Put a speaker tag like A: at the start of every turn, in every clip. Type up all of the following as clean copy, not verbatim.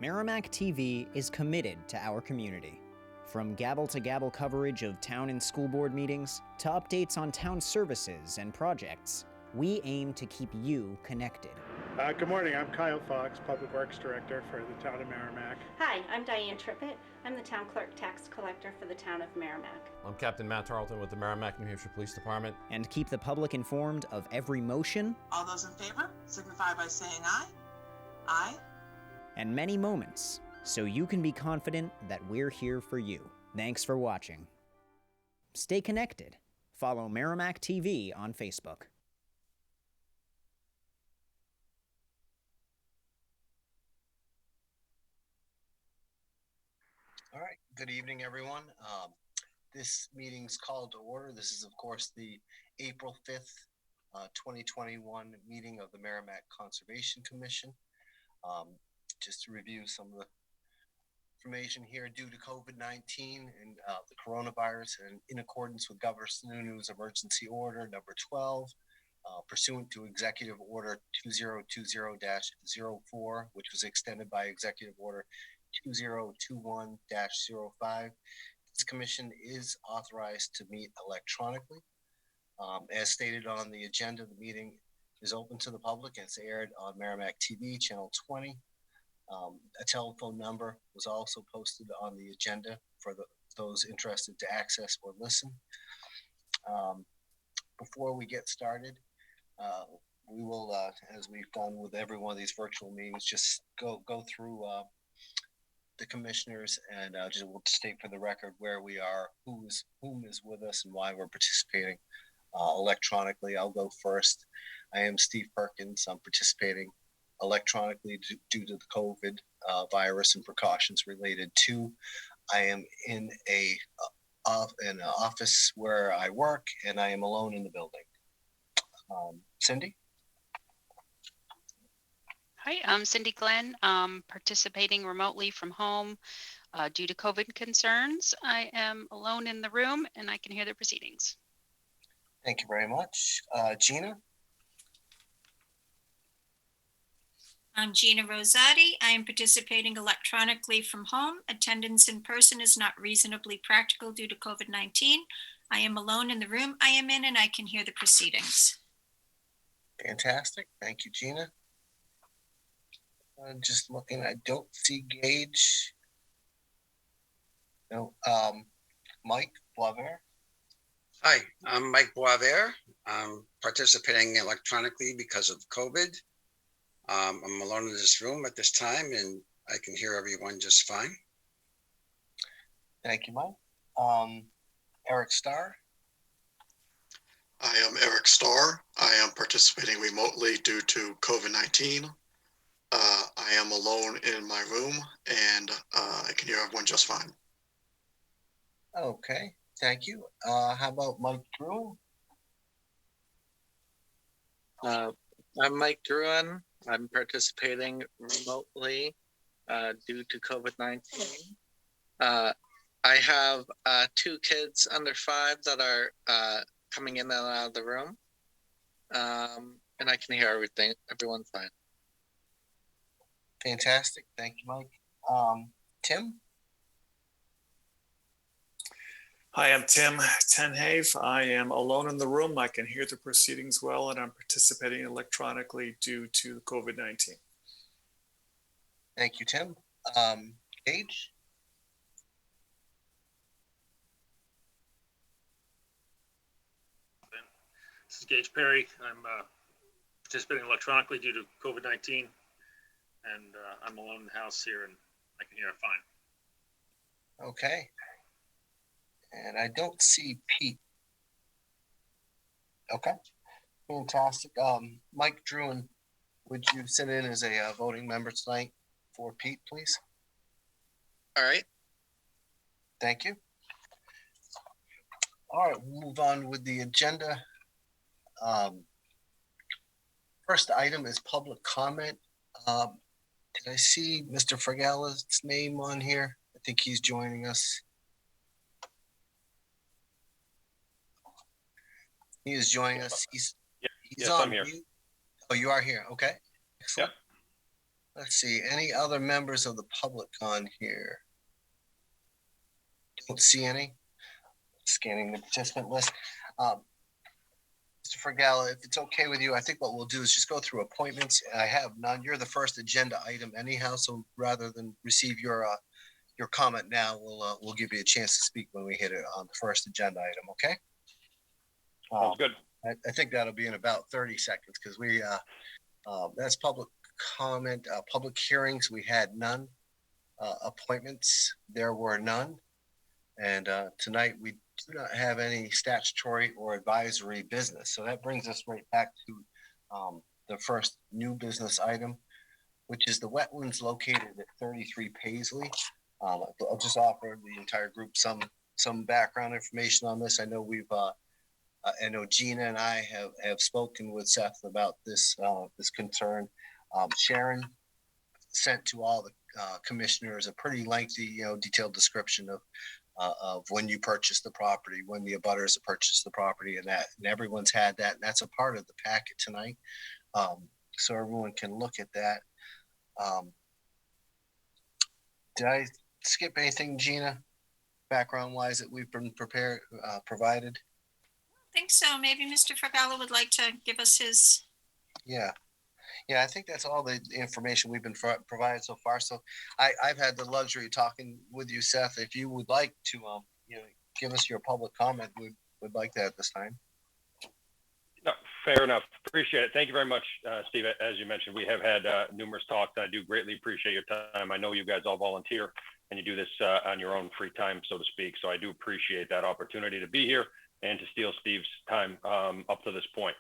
A: Merrimack TV is committed to our community. From gavel-to-gavel coverage of town and school board meetings to updates on town services and projects, we aim to keep you connected.
B: Good morning, I'm Kyle Fox, Public Works Director for the town of Merrimack.
C: Hi, I'm Diane Trippett. I'm the town clerk tax collector for the town of Merrimack.
D: I'm Captain Matt Tarleton with the Merrimack, New Hampshire Police Department.
A: And keep the public informed of every motion.
E: All those in favor signify by saying aye. Aye.
A: And many moments, so you can be confident that we're here for you. Thanks for watching. Stay connected. Follow Merrimack TV on Facebook.
F: All right, good evening, everyone. This meeting's called to order. This is, of course, the April 5th, 2021 meeting of the Merrimack Conservation Commission. Just to review some of the information here, due to COVID-19 and the coronavirus, and in accordance with Governor Sununu's emergency order number 12, pursuant to Executive Order 2020-04, which was extended by Executive Order 2021-05. This commission is authorized to meet electronically. As stated on the agenda, the meeting is open to the public and it's aired on Merrimack TV, Channel 20. A telephone number was also posted on the agenda for those interested to access or listen. Before we get started, we will, as we've done with every one of these virtual meetings, just go through the commissioners and just we'll state for the record where we are, whom is with us, and why we're participating electronically. I'll go first. I am Steve Perkins. I'm participating electronically due to the COVID virus and precautions related to. I am in an office where I work, and I am alone in the building. Cindy?
G: Hi, I'm Cindy Glenn, participating remotely from home due to COVID concerns. I am alone in the room and I can hear the proceedings.
F: Thank you very much. Gina?
H: I'm Gina Rosati. I am participating electronically from home. Attendance in person is not reasonably practical due to COVID-19. I am alone in the room I am in and I can hear the proceedings.
F: Fantastic. Thank you, Gina. Just looking, I don't see Gage. No. Mike Boisvert.
I: Hi, I'm Mike Boisvert. I'm participating electronically because of COVID. I'm alone in this room at this time and I can hear everyone just fine.
F: Thank you, Mike. Eric Starr.
J: I am Eric Starr. I am participating remotely due to COVID-19. I am alone in my room and I can hear everyone just fine.
F: Okay, thank you. How about Mike Druin?
K: I'm Mike Druin. I'm participating remotely due to COVID-19. I have 2 kids under 5 that are coming in and out of the room. And I can hear everyone's fine.
F: Fantastic. Thank you, Mike. Tim?
L: Hi, I'm Tim Tenhave. I am alone in the room. I can hear the proceedings well, and I'm participating electronically due to COVID-19.
F: Thank you, Tim. Gage?
M: This is Gage Perry. I'm participating electronically due to COVID-19, and I'm alone in the house here, and I can hear it fine.
F: Okay. And I don't see Pete. Okay, fantastic. Mike Druin, would you sit in as a voting member tonight for Pete, please?
K: All right.
F: Thank you. All right, we'll move on with the agenda. First item is public comment. Did I see Mr. Fregella's name on here? I think he's joining us. He is joining us. He's
D: yes,
F: on
D: I'm here.
F: mute. Oh, you are here. Okay. Excellent. Let's see, any other members of the public on here? Don't see any. Scanning the participant list. Mr. Fragalla, if it's okay with you, I think what we'll do is just go through appointments. I have none. You're the first agenda item anyhow, so rather than receive your comment now, we'll give you a chance to speak when we hit it on the first agenda item, okay?
N: Sounds good.
F: I think that'll be in about 30 seconds because that's public comment, public hearings. We had none. Appointments, there were none. And tonight we do not have any statutory or advisory business. So that brings us right back to the first new business item, which is the wetlands located at 33 Paisley. I'll just offer the entire group some background information on this. I know I know Gina and I have spoken with Seth about this concern. Sharon sent to all the commissioners a pretty lengthy, detailed description of when you purchase the property, when the abutters have purchased the property, and everyone's had that. And that's a part of the packet tonight, so everyone can look at that. Did I skip anything, Gina, background-wise that we've been provided?
H: I think so. Maybe Mr. Fragalla would like to give us his.
F: Yeah, I think that's all the information we've been provided so far. So I've had the luxury of talking with you, Seth. If you would like to, give us your public comment, we'd like that at this time.
N: No, fair enough. Appreciate it. Thank you very much, Steve. As you mentioned, we have had numerous talks. I do greatly appreciate your time. I know you guys all volunteer and you do this on your own free time, so to speak. So I do appreciate that opportunity to be here and to steal Steve's time up to this point.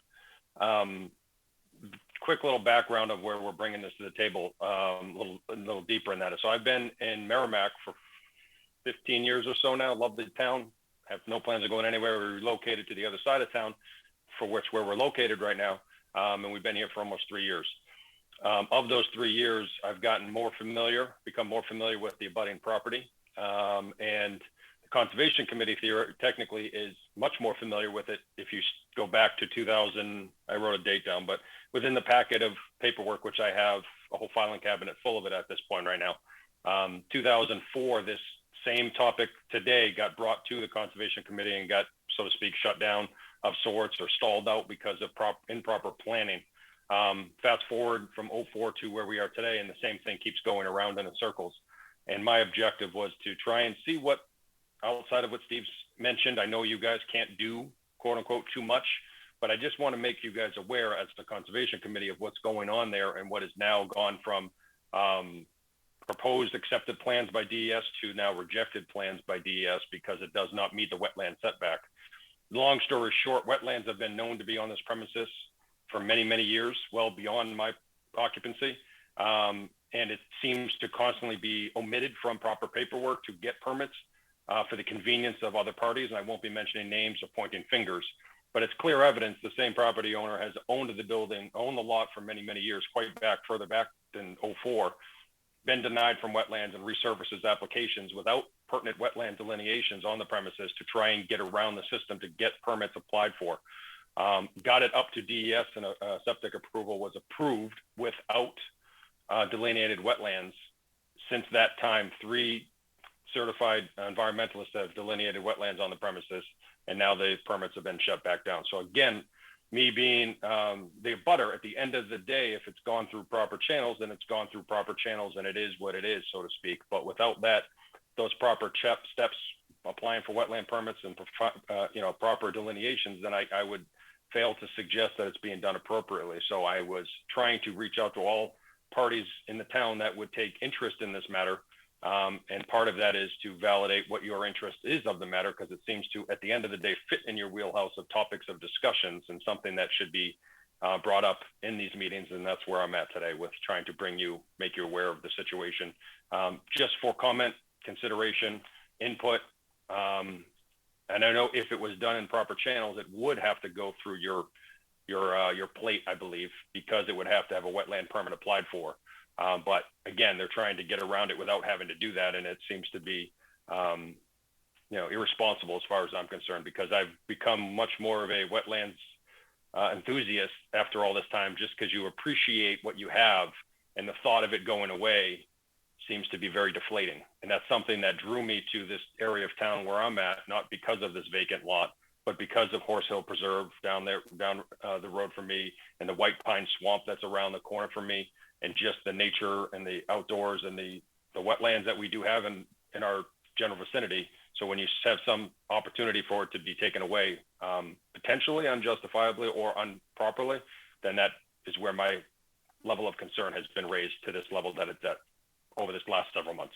N: Quick little background of where we're bringing this to the table, a little deeper in that. So I've been in Merrimack for 15 years or so now. Love the town. Have no plans of going anywhere. We're relocated to the other side of town, where we're located right now, and we've been here for almost 3 years. Of those 3 years, I've become more familiar with the abutting property, and the Conservation Committee technically is much more familiar with it. If you go back to 2000, I wrote a date down, but within the packet of paperwork, which I have a whole filing cabinet full of it at this point right now, 2004, this same topic today got brought to the Conservation Committee and got, so to speak, shut down of sorts or stalled out because of improper planning. Fast forward from 04 to where we are today, and the same thing keeps going around in the circles. And my objective was to try and see what, outside of what Steve's mentioned, I know you guys can't do, quote unquote, too much, but I just want to make you guys aware as the Conservation Committee of what's going on there and what has now gone from proposed accepted plans by DES to now rejected plans by DES because it does not meet the wetland setback. Long story short, wetlands have been known to be on this premises for many, many years, well beyond my occupancy. And it seems to constantly be omitted from proper paperwork to get permits for the convenience of other parties. And I won't be mentioning names or pointing fingers, but it's clear evidence the same property owner has owned the lot for many, many years, further back than 04, been denied from wetlands and resurfaces applications without pertinent wetland delineations on the premises to try and get around the system to get permits applied for. Got it up to DES, and a septic approval was approved without delineated wetlands. Since that time, 3 certified environmentalists have delineated wetlands on the premises, and now the permits have been shut back down. So again, me being the abutter, at the end of the day, if it's gone through proper channels, then it's gone through proper channels, and it is what it is, so to speak. But without that, those proper steps, applying for wetland permits and proper delineations, then I would fail to suggest that it's being done appropriately. So I was trying to reach out to all parties in the town that would take interest in this matter. And part of that is to validate what your interest is of the matter, because it seems to, at the end of the day, fit in your wheelhouse of topics of discussions and something that should be brought up in these meetings. And that's where I'm at today with trying to make you aware of the situation, just for comment, consideration, input. And I know if it was done in proper channels, it would have to go through your plate, I believe, because it would have to have a wetland permit applied for. But again, they're trying to get around it without having to do that. And it seems to be, irresponsible as far as I'm concerned, because I've become much more of a wetlands enthusiast after all this time, just because you appreciate what you have and the thought of it going away seems to be very deflating. And that's something that drew me to this area of town where I'm at, not because of this vacant lot, but because of Horse Hill Preserve down there, down the road from me, and the White Pine Swamp that's around the corner from me, and just the nature and the outdoors and the wetlands that we do have in our general vicinity. So when you have some opportunity for it to be taken away, potentially unjustifiably or improperly, then that is where my level of concern has been raised to this level that it's at over this last several months.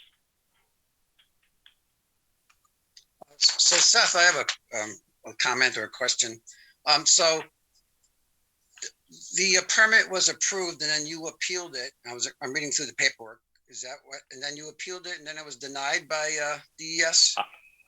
I: So Seth, I have a comment or a question. So the permit was approved and then you appealed it. I'm reading through the paperwork. Is that what? And then you appealed it and then it was denied by DES?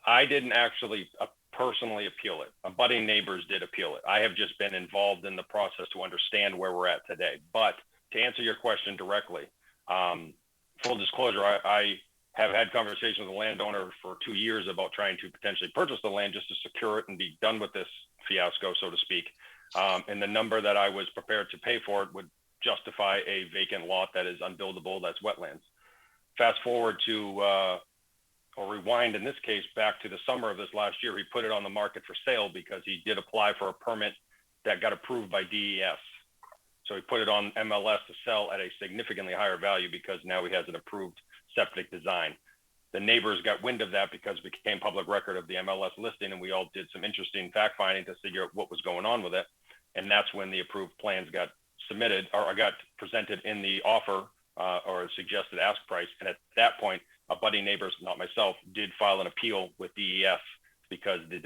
N: I didn't actually personally appeal it. Abutting neighbors did appeal it. I have just been involved in the process to understand where we're at today. But to answer your question directly, full disclosure, I have had conversations with the landowner for 2 years about trying to potentially purchase the land just to secure it and be done with this fiasco, so to speak. And the number that I was prepared to pay for it would justify a vacant lot that is unbuildable, that's wetlands. Fast forward to, or rewind in this case, back to the summer of this last year, he put it on the market for sale because he did apply for a permit that got approved by DES. So he put it on MLS to sell at a significantly higher value because now he has an approved septic design. The neighbors got wind of that because it became public record of the MLS listing, and we all did some interesting fact finding to figure out what was going on with it. And that's when the approved plans got submitted or got presented in the offer or suggested ask price. And at that point, abutting neighbors, not myself, did file an appeal with DES because the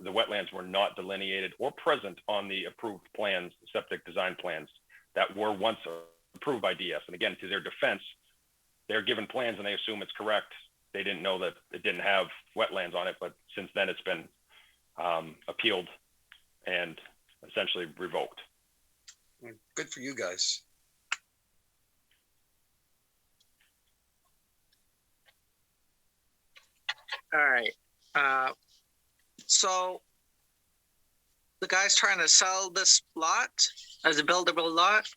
N: wetlands were not delineated or present on the approved plans, the septic design plans that were once approved by DES. And again, to their defense, they're given plans and they assume it's correct. They didn't know that it didn't have wetlands on it, but since then it's been appealed and essentially revoked.
I: Good for you guys.
K: All right. So the guy's trying to sell this lot as a buildable lot.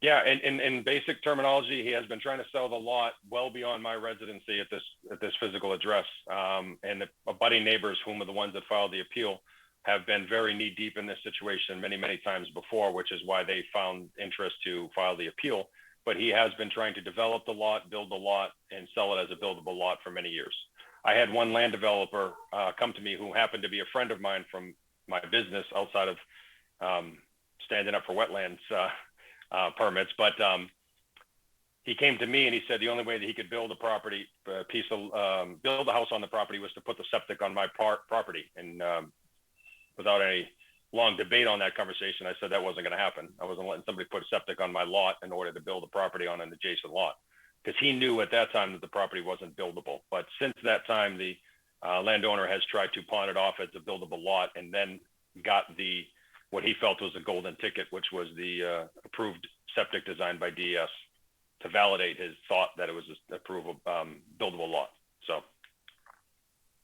N: Yeah, and in basic terminology, he has been trying to sell the lot well beyond my residency at this physical address. And the abutting neighbors, whom are the ones that filed the appeal, have been very knee deep in this situation many, many times before, which is why they found interest to file the appeal. But he has been trying to develop the lot, build the lot, and sell it as a buildable lot for many years. I had one land developer come to me who happened to be a friend of mine from my business outside of standing up for wetlands permits. But he came to me and he said the only way that he could build a property, build a house on the property was to put the septic on my property. And without any long debate on that conversation, I said that wasn't going to happen. I wasn't letting somebody put septic on my lot in order to build a property on an adjacent lot, because he knew at that time that the property wasn't buildable. But since that time, the landowner has tried to pawn it off as a buildable lot, and then got what he felt was the golden ticket, which was the approved septic design by DES to validate his thought that it was an approvable buildable lot. So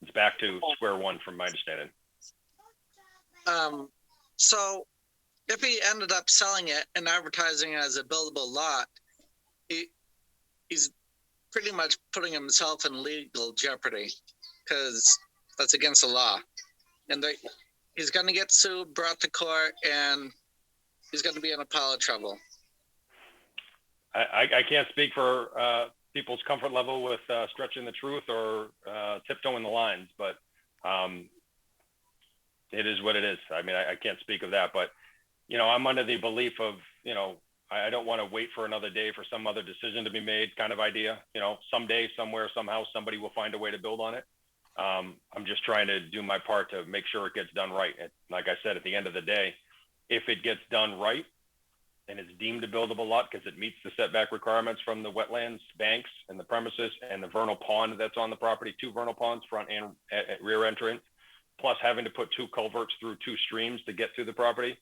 N: it's back to square one from my understanding.
K: So if he ended up selling it and advertising it as a buildable lot, he's pretty much putting himself in legal jeopardy because that's against the law. And he's going to get sued, brought to court, and he's going to be in a pile of trouble.
N: I can't speak for people's comfort level with stretching the truth or tiptoeing the lines, but it is what it is. I mean, I can't speak of that, but, I'm under the belief of, I don't want to wait for another day for some other decision to be made kind of idea. Someday, somewhere, somehow, somebody will find a way to build on it. I'm just trying to do my part to make sure it gets done right. And like I said, at the end of the day, if it gets done right and it's deemed a buildable lot because it meets the setback requirements from the wetlands, banks, and the premises, and the vernal pond that's on the property, 2 vernal ponds, front and rear entrance, plus having to put 2 culverts through 2 streams to get to the property,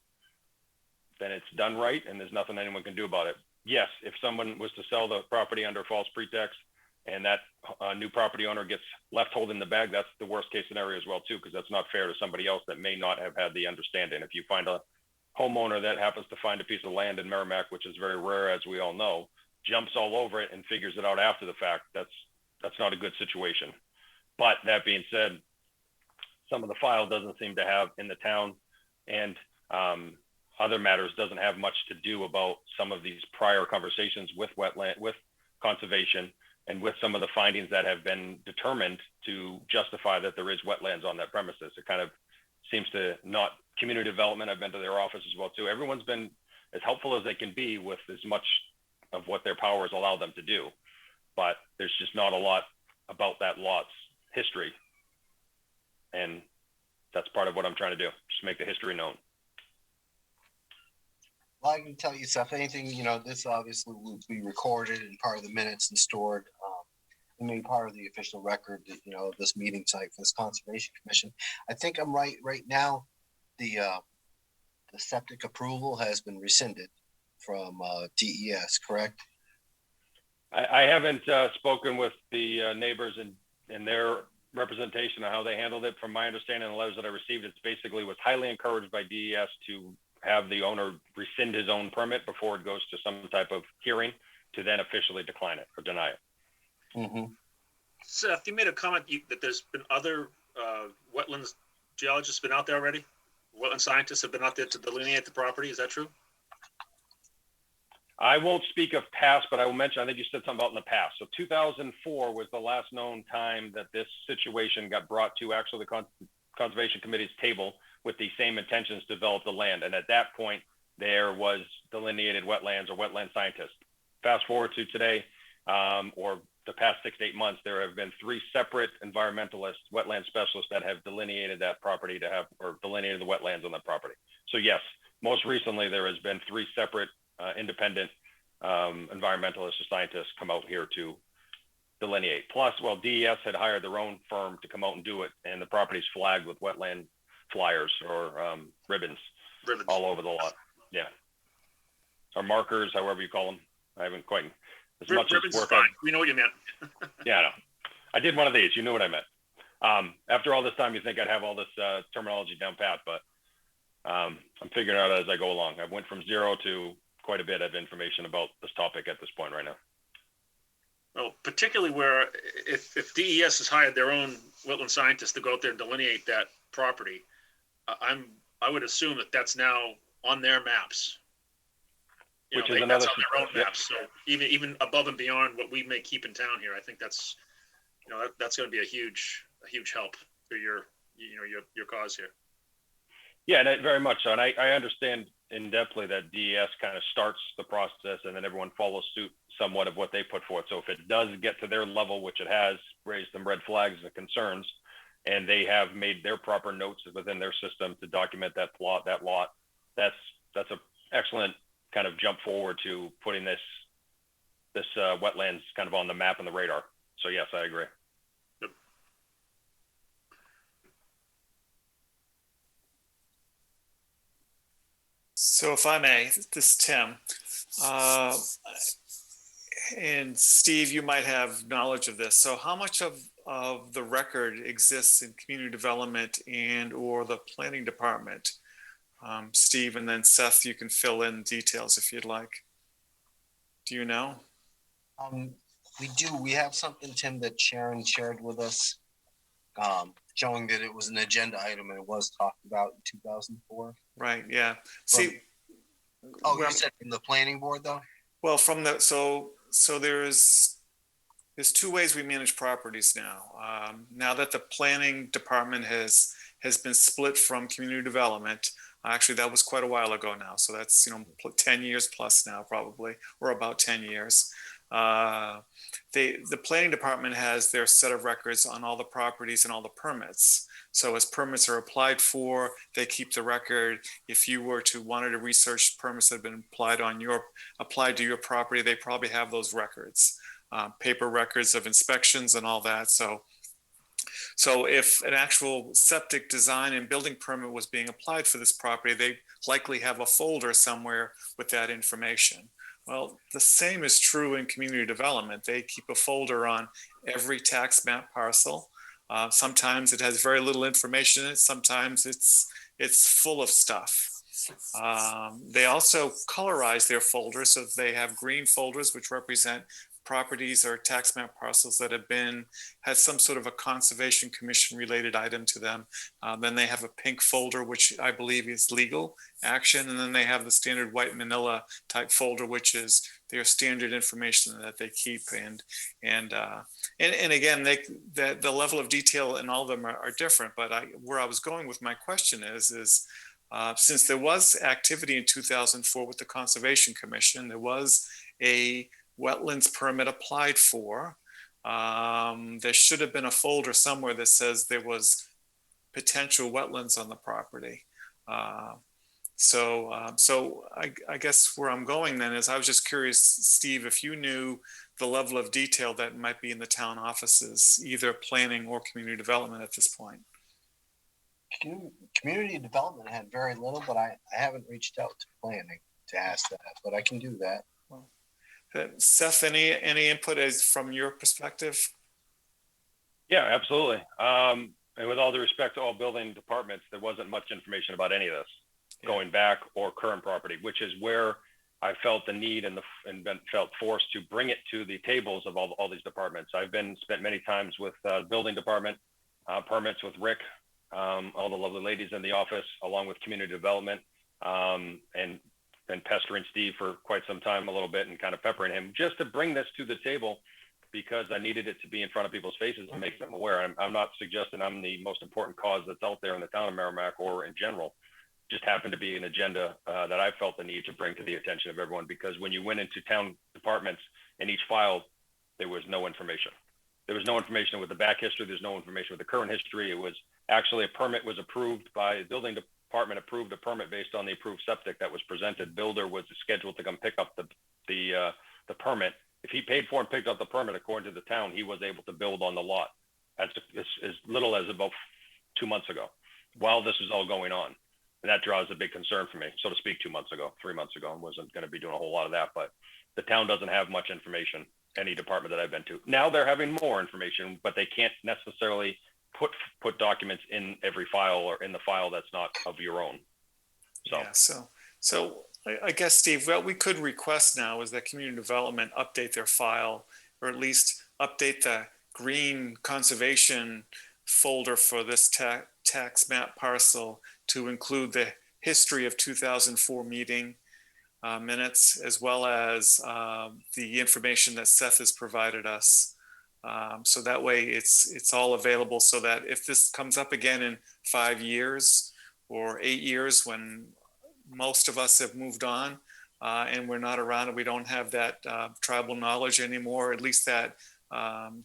N: then it's done right and there's nothing anyone can do about it. Yes, if someone was to sell the property under false pretext and that new property owner gets left holding the bag, that's the worst case scenario as well too, because that's not fair to somebody else that may not have had the understanding. If you find a homeowner that happens to find a piece of land in Merrimack, which is very rare, as we all know, jumps all over it and figures it out after the fact, that's not a good situation. But that being said, some of the file doesn't seem to have in the town, and other matters doesn't have much to do about some of these prior conversations with wetland, with conservation, and with some of the findings that have been determined to justify that there is wetlands on that premises. It kind of seems to not, community development, I've been to their office as well too. Everyone's been as helpful as they can be with as much of what their powers allow them to do. But there's just not a lot about that lot's history. And that's part of what I'm trying to do, just make the history known.
F: Well, I can tell you, Seth, anything, this obviously will be recorded and part of the minutes and stored, and made part of the official record, of this meeting site for this Conservation Commission. I think I'm right now. The septic approval has been rescinded from DES, correct?
N: I haven't spoken with the neighbors and their representation of how they handled it. From my understanding, the letters that I received, it's basically was highly encouraged by DES to have the owner rescind his own permit before it goes to some type of hearing to then officially decline it or deny it.
F: Mm-hmm.
M: Seth, you made a comment that there's been other wetlands geologists been out there already? Wetland scientists have been out there to delineate the property. Is that true?
N: I won't speak of past, but I will mention, I think you said something about in the past. So 2004 was the last known time that this situation got brought to actually the Conservation Committee's table with the same intentions to develop the land. And at that point, there was delineated wetlands or wetland scientists. Fast forward to today, or the past 6 to 8 months, there have been 3 separate environmentalists, wetland specialists that have delineated that property or delineated the wetlands on that property. So yes, most recently, there has been 3 separate independent environmentalists or scientists come out here to delineate. Plus, DES had hired their own firm to come out and do it, and the property's flagged with wetland flyers or ribbons all over the lot. Yeah. Or markers, however you call them. I haven't quite, as much
M: ribbons
N: as
M: is fine. We know what you meant.
N: Yeah, I know. I did one of these. You knew what I meant. After all this time, you think I'd have all this terminology down pat, but I'm figuring it out as I go along. I went from 0 to quite a bit of information about this topic at this point right now.
M: Well, particularly where if DES has hired their own wetland scientists to go out there and delineate that property, I would assume that that's now on their maps.
N: Which is another,
M: that's on their own maps. So even above and beyond what we may keep in town here, I think that's that's going to be a huge help for your cause here.
N: Yeah, and very much so. And I understand in depthly that DES kind of starts the process and then everyone follows suit somewhat of what they put forth. So if it does get to their level, which it has, raised some red flags and concerns, and they have made their proper notes within their system to document that lot, that's an excellent kind of jump forward to putting this wetlands kind of on the map and the radar. So yes, I agree.
M: Yep.
L: So if I may, this is Tim. And Steve, you might have knowledge of this. So how much of the record exists in community development and or the planning department? Steve, and then Seth, you can fill in details if you'd like. Do you know?
F: We do. We have something, Tim, that Sharon shared with us, showing that it was an agenda item and it was talked about in 2004.
L: Right. Yeah. See.
F: You said from the planning board, though?
L: Well, from the so there's 2 ways we manage properties now. Now that the planning department has been split from community development. Actually, that was quite a while ago now. So that's 10 years plus now, probably, or about 10 years. The planning department has their set of records on all the properties and all the permits. So as permits are applied for, they keep the record. If you were to wanted to research permits that have been applied to your property, they probably have those records, paper records of inspections and all that. So if an actual septic design and building permit was being applied for this property, they likely have a folder somewhere with that information. Well, the same is true in community development. They keep a folder on every tax map parcel. Sometimes it has very little information in it. Sometimes it's full of stuff. They also colorize their folders, so they have green folders which represent properties or tax map parcels that have had some sort of a conservation commission related item to them. Then they have a pink folder, which I believe is legal action, and then they have the standard white manila type folder, which is their standard information that they keep. And again, the level of detail in all of them are different. But where I was going with my question is since there was activity in 2004 with the Conservation Commission, there was a wetlands permit applied for. There should have been a folder somewhere that says there was potential wetlands on the property. So I guess where I'm going then is I was just curious, Steve, if you knew the level of detail that might be in the town offices, either planning or community development at this point.
F: Community development had very little, but I haven't reached out to planning to ask that, but I can do that.
L: Seth, any input as from your perspective?
N: Yeah, absolutely. And with all due respect to all building departments, there wasn't much information about any of this going back or current property, which is where I felt the need and felt forced to bring it to the tables of all these departments. I've spent many times with building department permits with Rick, all the lovely ladies in the office, along with community development, and pestering Steve for quite some time, a little bit, and kind of peppering him just to bring this to the table because I needed it to be in front of people's faces and make them aware. I'm not suggesting I'm the most important cause that's out there in the town of Merrimack or in general. Just happened to be an agenda that I felt the need to bring to the attention of everyone, because when you went into town departments in each file, there was no information. There was no information with the back history. There's no information with the current history. It was actually a permit was approved by the building department, approved a permit based on the approved septic that was presented. Builder was scheduled to come pick up the permit. If he paid for and picked up the permit, according to the town, he was able to build on the lot as little as about 2 months ago while this was all going on. And that draws a big concern for me, so to speak, 2 months ago, 3 months ago. I wasn't going to be doing a whole lot of that, but the town doesn't have much information, any department that I've been to. Now they're having more information, but they can't necessarily put documents in every file or in the file that's not of your own.
L: So I guess, Steve, what we could request now is that community development update their file, or at least update the green conservation folder for this tax map parcel to include the history of 2004 meeting minutes, as well as the information that Seth has provided us. So that way it's all available, so that if this comes up again in 5 years or 8 years, when most of us have moved on and we're not around and we don't have that tribal knowledge anymore, at least that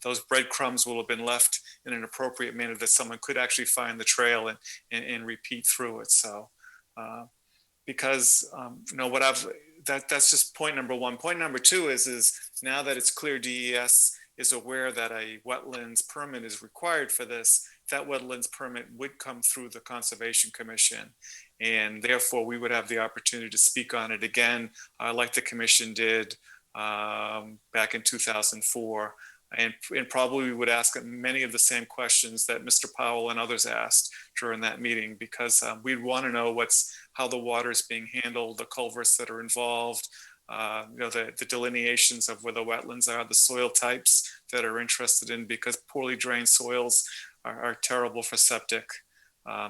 L: those breadcrumbs will have been left in an appropriate manner that someone could actually find the trail and repeat through it. So because that's just point number one. Point number two is now that it's clear DES is aware that a wetlands permit is required for this, that wetlands permit would come through the Conservation Commission, and therefore we would have the opportunity to speak on it again, like the commission did back in 2004, and probably we would ask many of the same questions that Mr. Powell and others asked during that meeting, because we'd want to know how the water is being handled, the culverts that are involved, the delineations of where the wetlands are, the soil types that are interested in, because poorly drained soils are terrible for septic.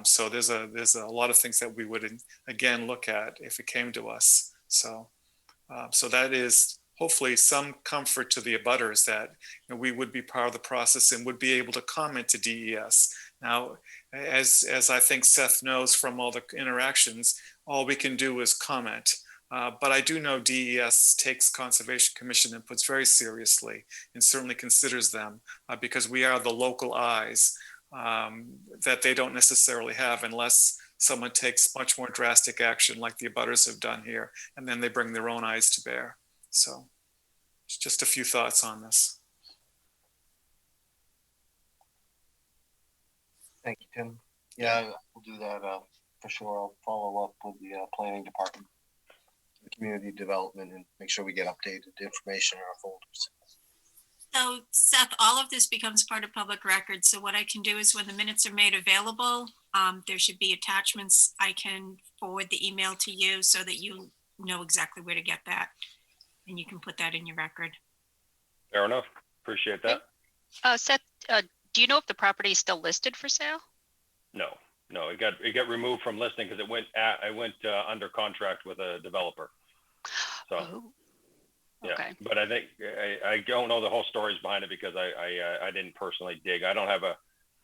L: So there's a lot of things that we would again look at if it came to us. So that is hopefully some comfort to the abutters that we would be part of the process and would be able to comment to DES. Now, as I think Seth knows from all the interactions, all we can do is comment. But I do know DES takes Conservation Commission inputs very seriously and certainly considers them because we are the local eyes that they don't necessarily have unless someone takes much more drastic action like the abutters have done here, and then they bring their own eyes to bear. So it's just a few thoughts on this.
F: Thank you, Tim. Yeah, we'll do that for sure. I'll follow up with the planning department, the community development, and make sure we get updated information in our folders.
H: So Seth, all of this becomes part of public record. So what I can do is when the minutes are made available, There should be attachments. I can forward the email to you so that you know exactly where to get that. And you can put that in your record.
N: Fair enough. Appreciate that.
G: Seth, do you know if the property is still listed for sale?
N: No, it got removed from listing because I went under contract with a developer. So, yeah,
G: okay.
N: but I think I don't know the whole stories behind it because I didn't personally dig. I don't have a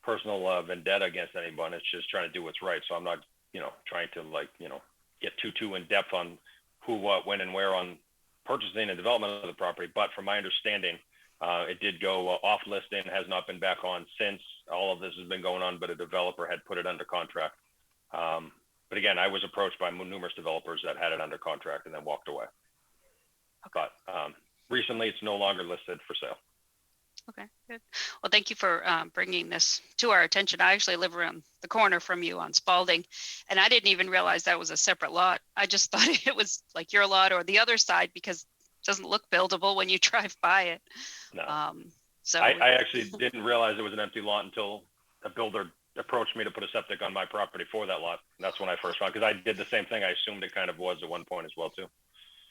N: personal vendetta against anyone. It's just trying to do what's right. So I'm not, trying to get too in depth on who, what, when, and where on purchasing and development of the property. But from my understanding, it did go off listing, has not been back on since all of this has been going on, but a developer had put it under contract. But again, I was approached by numerous developers that had it under contract and then walked away. Okay. But recently it's no longer listed for sale.
G: Okay, good. Well, thank you for bringing this to our attention. I actually live around the corner from you on Spalding, and I didn't even realize that was a separate lot. I just thought it was like your lot or the other side because it doesn't look buildable when you drive by it.
N: No.
G: So
N: I actually didn't realize it was an empty lot until a builder approached me to put a septic on my property for that lot. And that's when I first found, because I did the same thing. I assumed it kind of was at one point as well too.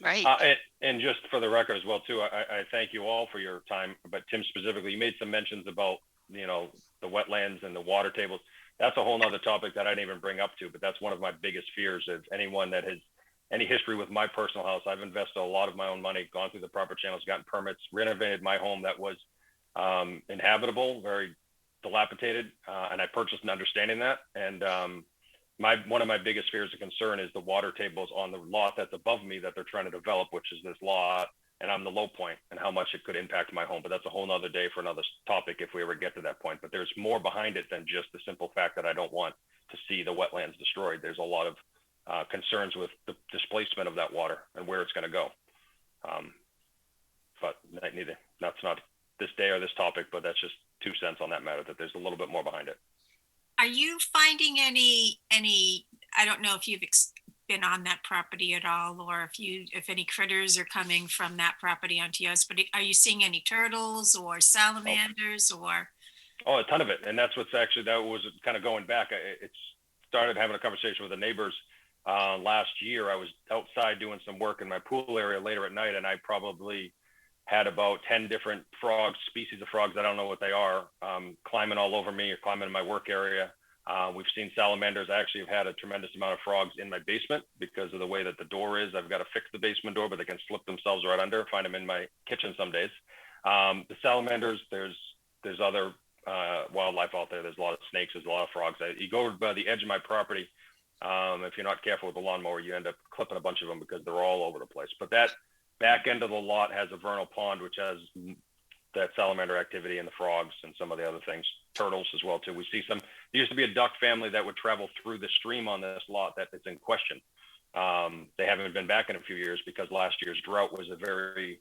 G: Right.
N: And just for the record as well too, I thank you all for your time, but Tim specifically, you made some mentions about, the wetlands and the water tables. That's a whole nother topic that I didn't even bring up to, but that's one of my biggest fears of anyone that has any history with my personal house. I've invested a lot of my own money, gone through the proper channels, gotten permits, renovated my home that was inhabitable, very dilapidated, and I purchased an understanding that. And one of my biggest fears and concern is the water tables on the lot that's above me that they're trying to develop, which is this lot, and I'm the low point, and how much it could impact my home. But that's a whole nother day for another topic if we ever get to that point. But there's more behind it than just the simple fact that I don't want to see the wetlands destroyed. There's a lot of concerns with the displacement of that water and where it's going to go. But that's not this day or this topic, but that's just 2 cents on that matter, that there's a little bit more behind it.
H: Are you finding any, I don't know if you've been on that property at all, or if any critters are coming from that property onto yours, but are you seeing any turtles or salamanders or?
N: Oh, a ton of it. And that's what's actually, that was kind of going back. It started having a conversation with the neighbors last year. I was outside doing some work in my pool area later at night, and I probably had about 10 different frogs, species of frogs, I don't know what they are, climbing all over me or climbing in my work area. We've seen salamanders. I actually have had a tremendous amount of frogs in my basement because of the way that the door is. I've got to fix the basement door, but they can slip themselves right under. Find them in my kitchen some days. The salamanders, there's other wildlife out there. There's a lot of snakes, there's a lot of frogs. You go by the edge of my property, if you're not careful with the lawnmower, you end up clipping a bunch of them because they're all over the place. But that back end of the lot has a vernal pond, which has that salamander activity and the frogs and some of the other things, turtles as well too. We see some, there used to be a duck family that would travel through the stream on this lot that is in question. They haven't been back in a few years because last year's drought was a very,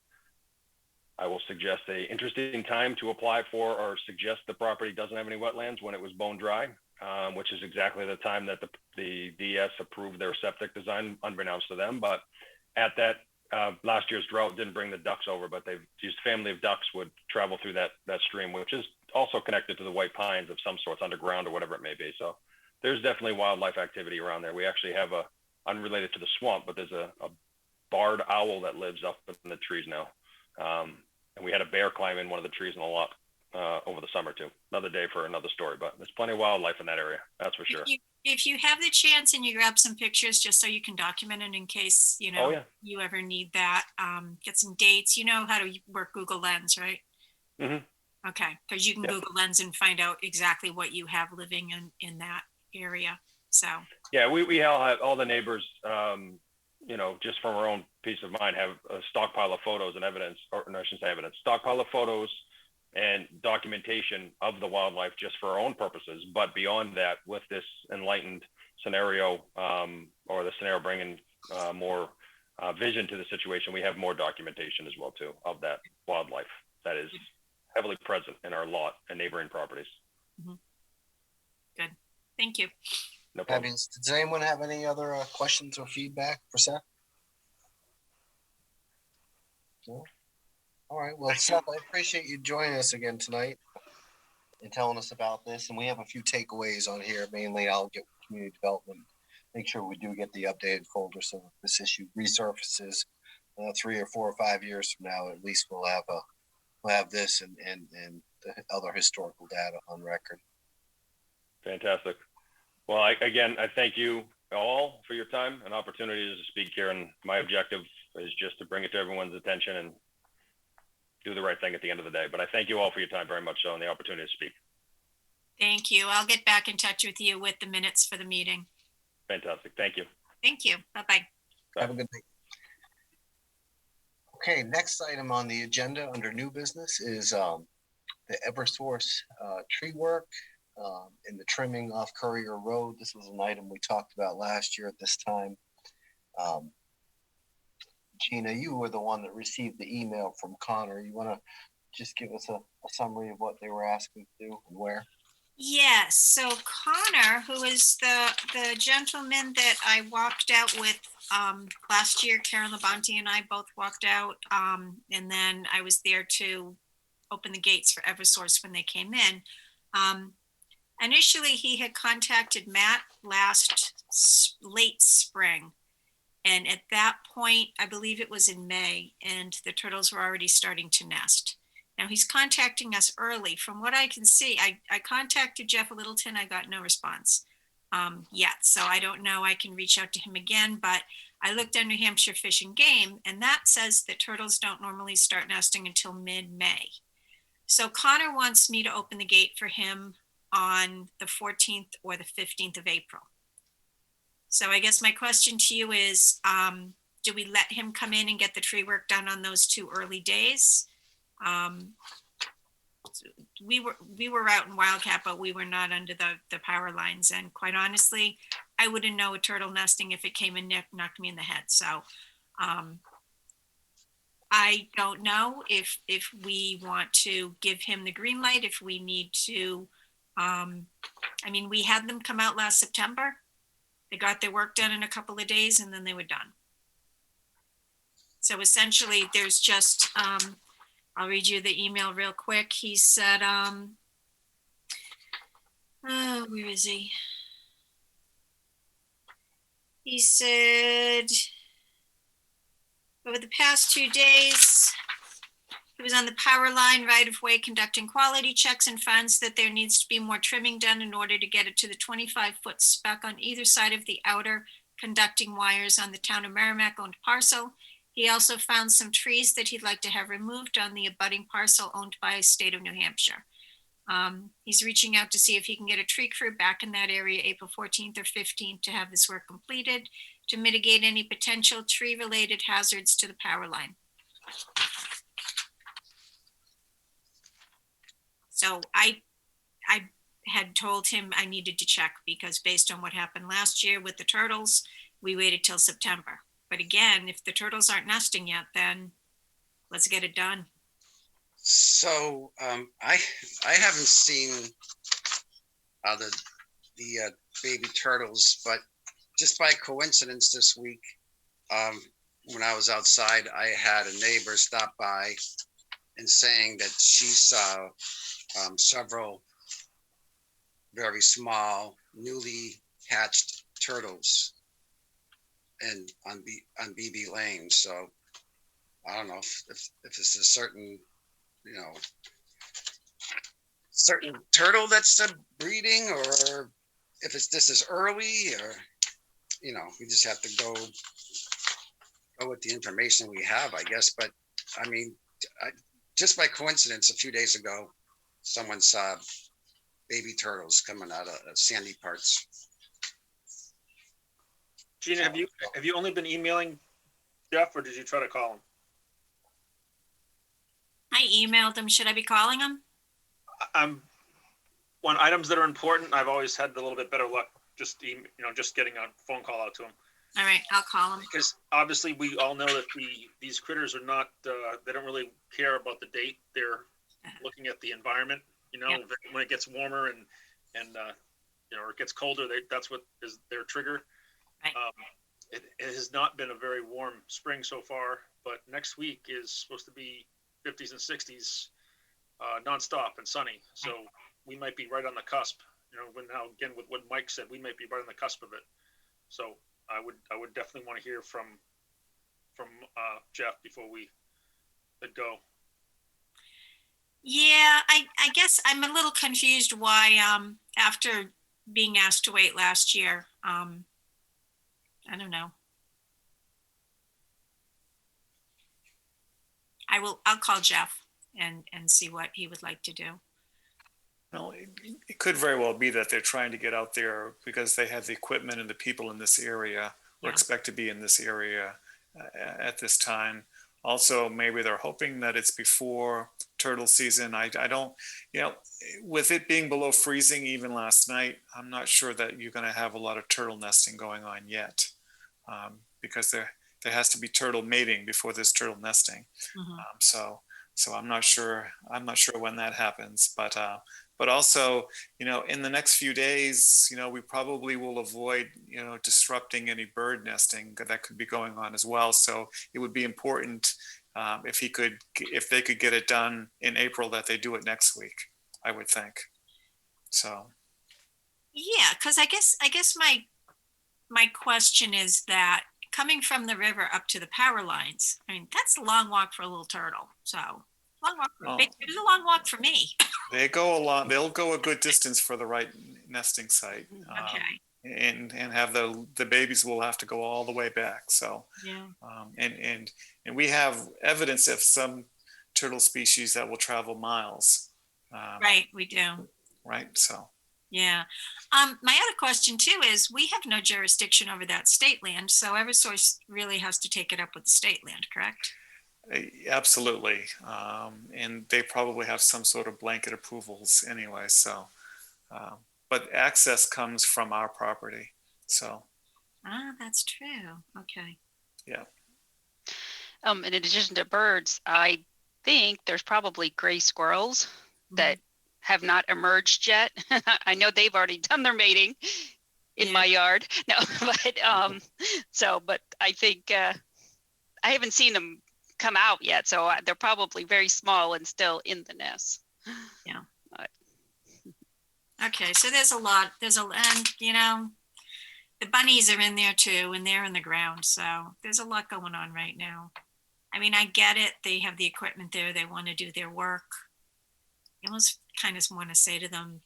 N: I will suggest, a interesting time to apply for or suggest the property doesn't have any wetlands when it was bone dry, which is exactly the time that the DS approved their septic design, unbeknownst to them. But at that last year's drought didn't bring the ducks over, but these family of ducks would travel through that stream, which is also connected to the white pines of some sorts underground or whatever it may be. So there's definitely wildlife activity around there. We actually have unrelated to the swamp, but there's a barred owl that lives up in the trees now. And we had a bear climb in one of the trees in the lot over the summer too. Another day for another story, but there's plenty of wildlife in that area. That's for sure.
H: If you have the chance and you grab some pictures just so you can document it in case,
N: Oh, yeah.
H: you ever need that, get some dates. You know how to work Google Lens, right?
N: Mm-hmm.
H: Okay, because you can Google Lens and find out exactly what you have living in that area. So
N: yeah, we all have, all the neighbors, just from our own peace of mind, have a stockpile of photos and evidence, or no, I shouldn't say evidence, stockpile of photos and documentation of the wildlife just for our own purposes. But beyond that, with this enlightened scenario, or the scenario bringing more vision to the situation, we have more documentation as well too of that wildlife that is heavily present in our lot and neighboring properties.
H: Mm-hmm. Good, thank you.
N: No problem.
F: Does anyone have any other questions or feedback for Seth? No? All right. Well, Seth, I appreciate you joining us again tonight. in telling us about this. And we have a few takeaways on here. Mainly, I'll get with community development, make sure we do get the updated folder so if this issue resurfaces 3 or 4 or 5 years from now, at least we'll have this and the other historical data on record.
N: Fantastic. Well, I thank you all for your time and opportunities to speak here. And my objective is just to bring it to everyone's attention and do the right thing at the end of the day. But I thank you all for your time very much so and the opportunity to speak.
H: Thank you. I'll get back in touch with you with the minutes for the meeting.
N: Fantastic. Thank you.
H: Thank you. Bye-bye.
F: Have a good night. Okay, next item on the agenda under new business is the Eversource tree work in the trimming off Courier Road. This was an item we talked about last year at this time. Gina, you were the one that received the email from Connor. You want to just give us a summary of what they were asking to do and where?
H: Yes, so Connor, who is the gentleman that I walked out with last year, Karen Labonte and I both walked out, and then I was there to open the gates for Eversource when they came in. Initially, he had contacted Matt last late spring, and at that point, I believe it was in May, and the turtles were already starting to nest. Now he's contacting us early. From what I can see, I contacted Jeff Littleton. I got no response yet. So I don't know. I can reach out to him again, but I looked on New Hampshire Fish and Game, and that says that turtles don't normally start nesting until mid-May. So Connor wants me to open the gate for him on the 14th or the 15th of April. So I guess my question to you is, do we let him come in and get the tree work done on those 2 early days? We were out in Wildcat, but we were not under the power lines. And quite honestly, I wouldn't know a turtle nesting if it came and knocked me in the head. So I don't know if we want to give him the green light, if we need to. I mean, we had them come out last September. They got their work done in a couple of days and then they were done. So essentially there's just, I'll read you the email real quick. He said, where is he? He said, over the past 2 days, he was on the power line right of way conducting quality checks and finds that there needs to be more trimming done in order to get it to the 25-foot spec on either side of the outer conducting wires on the town of Merrimack owned parcel. He also found some trees that he'd like to have removed on the abutting parcel owned by the state of New Hampshire. He's reaching out to see if he can get a tree crew back in that area April 14th or 15th to have this work completed to mitigate any potential tree-related hazards to the power line. So I had told him I needed to check because based on what happened last year with the turtles, we waited till September. But again, if the turtles aren't nesting yet, then let's get it done.
I: So I haven't seen the baby turtles, but just by coincidence this week, when I was outside, I had a neighbor stop by and saying that she saw several very small, newly hatched turtles and on BB Lane. So I don't know if it's a certain, certain turtle that's breeding, or if this is early, or we just have to go with the information we have, I guess. But I mean, just by coincidence, a few days ago, someone saw baby turtles coming out of sandy parts.
M: Gina, have you only been emailing Jeff, or did you try to call him?
H: I emailed him. Should I be calling him?
M: On items that are important, I've always had a little bit better luck just getting a phone call out to him.
H: All right, I'll call him.
M: Because obviously we all know that these critters are not, they don't really care about the date. They're looking at the environment, yep. When it gets warmer and or it gets colder, that's what is their trigger.
H: Right.
M: It has not been a very warm spring so far, but next week is supposed to be 50s and 60s nonstop and sunny. So we might be right on the cusp. When now again with what Mike said, we might be right on the cusp of it. So I would definitely want to hear from Jeff before we let go.
H: Yeah, I guess I'm a little confused why after being asked to wait last year, I don't know. I'll call Jeff and see what he would like to do.
L: Well, it could very well be that they're trying to get out there because they have the equipment and the people in this area or expect to be in this area at this time. Also, maybe they're hoping that it's before turtle season. I don't, with it being below freezing even last night, I'm not sure that you're going to have a lot of turtle nesting going on yet, because there has to be turtle mating before there's turtle nesting. So I'm not sure when that happens, but also, in the next few days, we probably will avoid, disrupting any bird nesting that could be going on as well. So it would be important if they could get it done in April, that they do it next week, I would think. So.
H: Yeah, because I guess my question is that coming from the river up to the power lines, I mean, that's a long walk for a little turtle. So it was a long walk for me.
L: They'll go a good distance for the right nesting site.
H: Okay.
L: And have the babies will have to go all the way back. So, and we have evidence of some turtle species that will travel miles.
H: Right, we do.
L: Right, so.
H: Yeah. My other question too is we have no jurisdiction over that state land, so Eversource really has to take it up with the state land, correct?
L: Absolutely. And they probably have some sort of blanket approvals anyway. So, but access comes from our property. So.
H: That's true. Okay.
L: Yeah.
G: In addition to birds, I think there's probably gray squirrels that have not emerged yet. I know they've already done their mating in my yard. No, but I think I haven't seen them come out yet, so they're probably very small and still in the nest.
H: Yeah. Okay, so there's a lot. And the bunnies are in there too, and they're in the ground. So there's a lot going on right now. I mean, I get it. They have the equipment there. They want to do their work. You almost kind of want to say to them,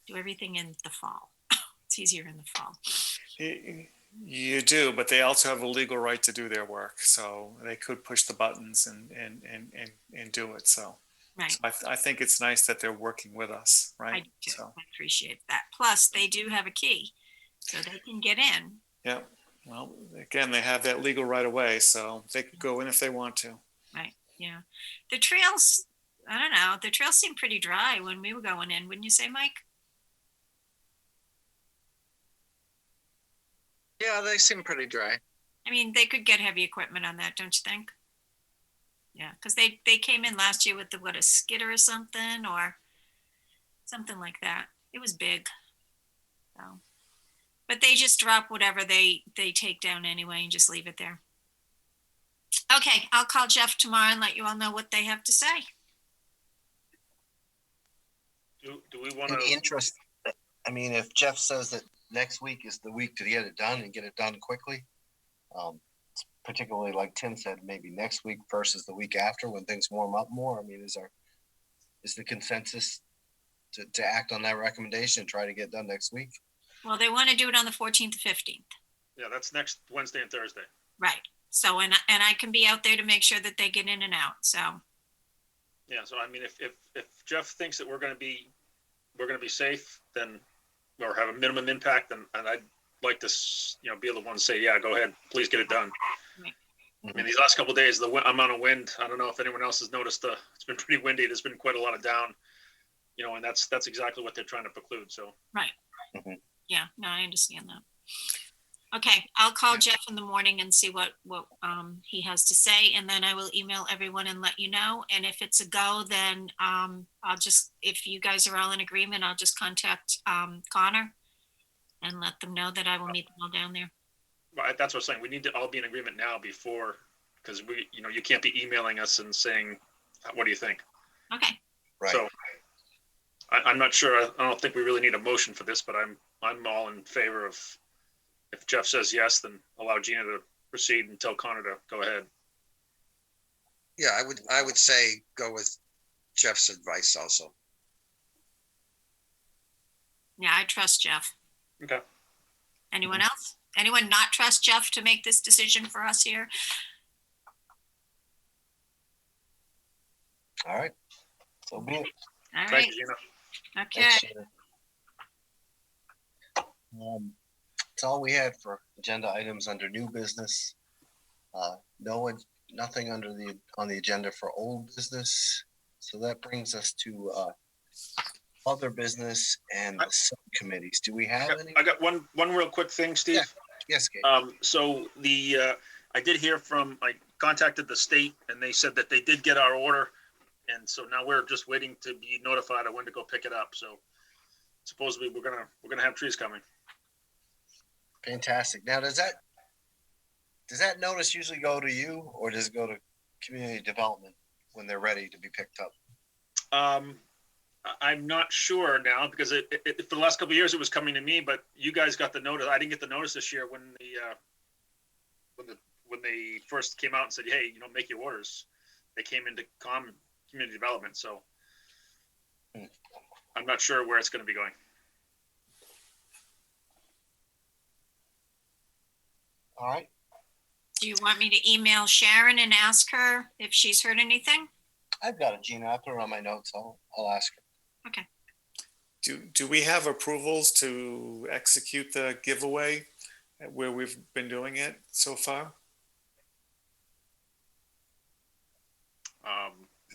H: do everything in the fall. It's easier in the fall.
L: You do, but they also have a legal right to do their work. So they could push the buttons and do it. So,
H: right.
L: So I think it's nice that they're working with us, right?
H: I do. So. I appreciate that. Plus, they do have a key, so they can get in.
L: Yeah. Well, again, they have that legal right away, so they could go in if they want to.
H: Right. Yeah. The trails, I don't know. The trails seemed pretty dry when we were going in, wouldn't you say, Mike?
K: Yeah, they seem pretty dry.
H: I mean, they could get heavy equipment on that, don't you think? Yeah, because they came in last year with a skidder or something like that. It was big. So, but they just drop whatever they take down anyway and just leave it there. Okay, I'll call Jeff tomorrow and let you all know what they have to say.
M: Do we want to?
F: In the interest, I mean, if Jeff says that next week is the week to get it done and get it done quickly, particularly like Tim said, maybe next week versus the week after when things warm up more. I mean, is the consensus to act on that recommendation and try to get done next week?
H: Well, they want to do it on the 14th to 15th.
M: Yeah, that's next Wednesday and Thursday.
H: Right. So, and I can be out there to make sure that they get in and out. So.
M: Yeah. So, I mean, if Jeff thinks that we're going to be safe, then, or have a minimum impact, and I'd like to, be able to one to say, yeah, go ahead, please get it done.
H: Right.
M: I mean, these last couple of days, the amount of wind, I don't know if anyone else has noticed, it's been pretty windy. There's been quite a lot of down, and that's exactly what they're trying to preclude. So.
H: Right. Mm-hmm. Yeah, no, I understand that. Okay, I'll call Jeff in the morning and see what he has to say, and then I will email everyone and let you know. And if it's a go, then I'll just, if you guys are all in agreement, I'll just contact Connor and let them know that I will meet them all down there.
M: Right, that's what I'm saying. We need to all be in agreement now before, because you can't be emailing us and saying, what do you think?
H: Okay.
F: Right.
M: So I'm not sure. I don't think we really need a motion for this, but I'm all in favor of, if Jeff says yes, then allow Gina to proceed and tell Connor to go ahead.
I: Yeah, I would say go with Jeff's advice also.
H: Yeah, I trust Jeff.
M: Okay.
H: Anyone else? Anyone not trust Jeff to make this decision for us here?
F: All right. So be it.
H: All
M: Thank
H: right.
M: you, Gina.
H: Okay.
F: Thanks, Gina. That's all we had for agenda items under new business. Nothing on the agenda for old business. So that brings us to other business and the subcommittees. Do we have any?
M: I got one real quick thing, Steve.
F: Yeah. Yes, Gabe.
M: So I did hear I contacted the state and they said that they did get our order. And so now we're just waiting to be notified of when to go pick it up. So supposedly we're gonna have trees coming.
F: Fantastic. Now, does that notice usually go to you, or does it go to community development when they're ready to be picked up?
M: I'm not sure now because for the last couple of years it was coming to me, but you guys got the notice. I didn't get the notice this year when they first came out and said, hey, make your orders. They came into community development, so I'm not sure where it's going to be going.
F: All right.
H: Do you want me to email Sharon and ask her if she's heard anything?
F: I've got it, Gina. I'll put it on my notes. I'll ask her.
H: Okay.
L: Do we have approvals to execute the giveaway where we've been doing it so far?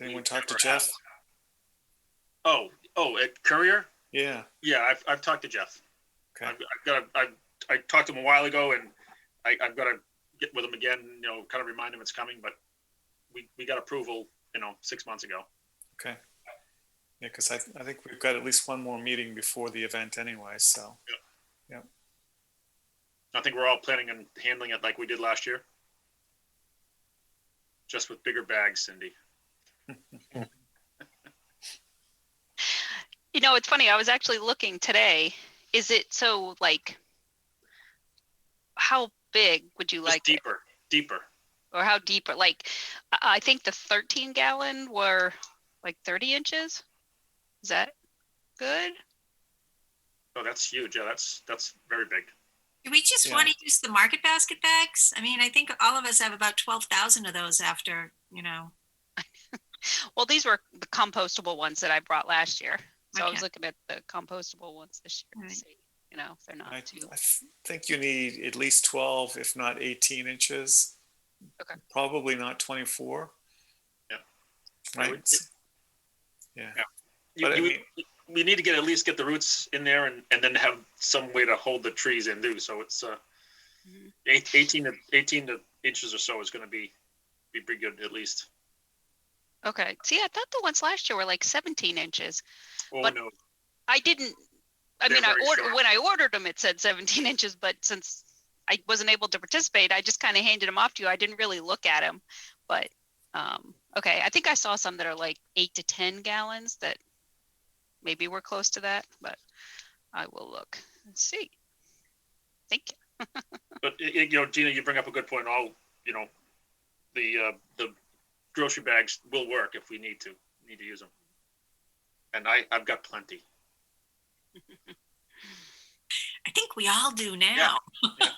L: Anyone talk to Jeff?
M: Oh, at Courier?
L: Yeah.
M: Yeah, I've talked to Jeff.
L: Okay.
M: I talked to him a while ago, and I've got to get with him again. Kind of remind him it's coming. But we got approval, 6 months ago.
L: Okay. Yeah, because I think we've got at least one more meeting before the event anyway. So. Yeah.
M: I think we're all planning on handling it like we did last year, just with bigger bags, Cindy.
G: It's funny. I was actually looking today. Is it so how big would you like it?
M: Deeper.
G: Or how deep? I think the 13 gallon were 30 inches. Is that good?
M: Oh, that's huge. Yeah, that's very big.
H: Do we just want to use the market basket bags? I mean, I think all of us have about 12,000 of those after,
G: Well, these were the compostable ones that I brought last year. So I
H: Okay.
G: was looking at the compostable ones this year to see, if they're not too.
L: I think you need at least 12, if not 18 inches.
G: Okay.
L: Probably not 24.
M: Yeah.
L: Right. Yeah.
M: But we need to at least get the roots in there and then have some way to hold the trees in too. So it's 18 inches or so is going to be pretty good at least.
G: Okay. See, I thought the ones last year were 17 inches.
M: Oh,
G: but
M: no.
G: I didn't.
M: They're very short.
G: When I ordered them, it said 17 inches. But since I wasn't able to participate, I just kind of handed them off to you. I didn't really look at them. But okay, I think I saw some that are 8 to 10 gallons that maybe we're close to that. But I will look and see. Thank you.
M: But Gina, you bring up a good point. The grocery bags will work if we need to use them, and I've got plenty.
H: I think we all do now.
M: Yeah.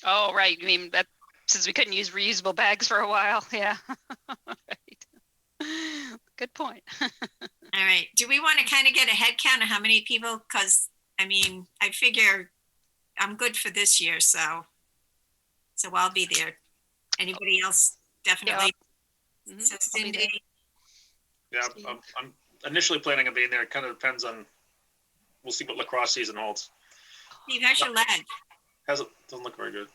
G: Oh, right. I mean, that since we couldn't use reusable bags for a while. Yeah. Right. Good point.
H: All right. Do we want to kind of get a head count of how many people? Because I figure I'm good for this year, so I'll be there. Anybody else? Definitely.
G: Yeah.
H: So
G: I'll be there.
H: Cindy.
M: Yeah, I'm initially planning on being there. It kind of depends on. We'll see what lacrosse season holds.
H: Steve, how's your leg?
M: Doesn't look very good.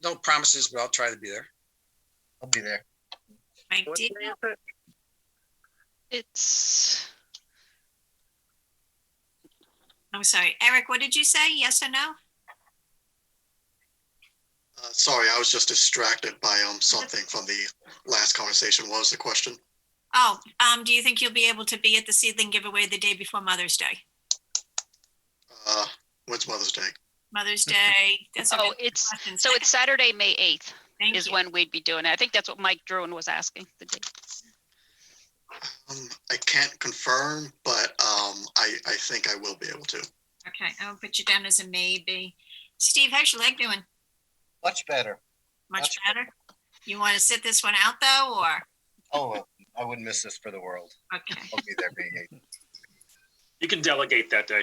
I: No promises, but I'll try to be there.
F: I'll be there.
H: Mike,
M: What
H: did
M: day
H: you?
M: is it?
G: It's
H: I'm sorry, Eric. What did you say? Yes or no?
J: Sorry, I was just distracted by something from the last conversation. What was the question?
H: Oh, do you think you'll be able to be at the seedling giveaway the day before Mother's Day?
J: When's Mother's Day?
H: Mother's Day. That's
G: Oh, it's Saturday, May 8th is
H: you.
G: when we'd be doing it. I think that's what Mike Druin was asking. The date.
J: I can't confirm, but I think I will be able to.
H: Okay, I'll put you down as a maybe. Steve, how's your leg doing?
F: Much better.
H: Much better? You want to sit this one out though, or?
F: Oh, I wouldn't miss this for the world.
H: Okay.
F: I'll be there being 8.
M: You can delegate that day.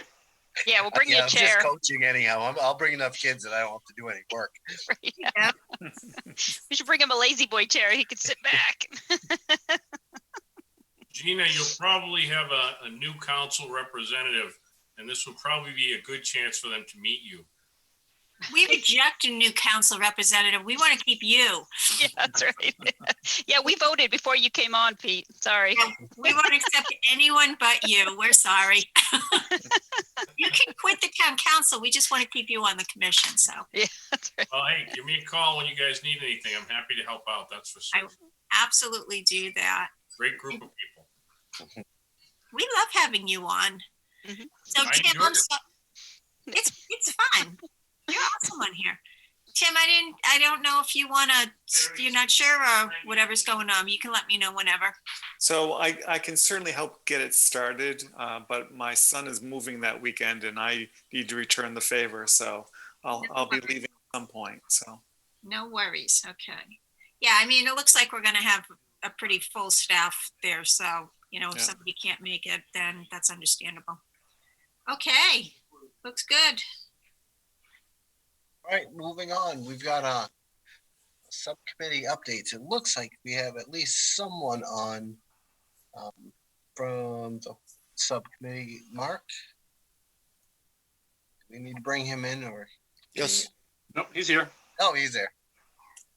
G: Yeah, we'll bring you a
F: I'm
G: chair.
F: just coaching anyhow. I'll bring enough kids that I don't have to do any work.
G: Yeah. We should bring him a lazy boy chair. He could sit back.
O: Gina, you'll probably have a new council representative, and this will probably be a good chance for them to meet you.
H: We reject a new council representative. We want to keep you.
G: Yeah, that's right. Yeah, we voted before you came on, Pete. Sorry.
H: Yeah, we won't accept anyone but you. We're sorry. You can quit the town council. We just want to keep you on the commission. So
G: yeah, that's right.
O: Well, hey, give me a call when you guys need anything. I'm happy to help out. That's for sure.
H: I absolutely do that.
O: Great group of people.
H: We love having you on.
G: Mm-hmm.
H: So
O: I
H: Tim,
O: enjoyed it.
H: it's fun. You're awesome on here. Tim, I don't know if you want to, you're not sure or whatever's going on. You can let me know whenever.
L: So I can certainly help get it started, but my son is moving that weekend and I need to return the favor. So I'll be leaving at some point. So
H: no worries. Okay. Yeah, I mean, it looks like we're going to have a pretty full staff there. So, you know, if somebody can't make it, then that's understandable. Okay. Looks good.
F: All right, moving on. We've got subcommittee updates. It looks like we have at least someone on from the subcommittee. Mark, do we need to bring him in or?
P: Yes.
M: Nope, he's here.
F: Oh, he's there.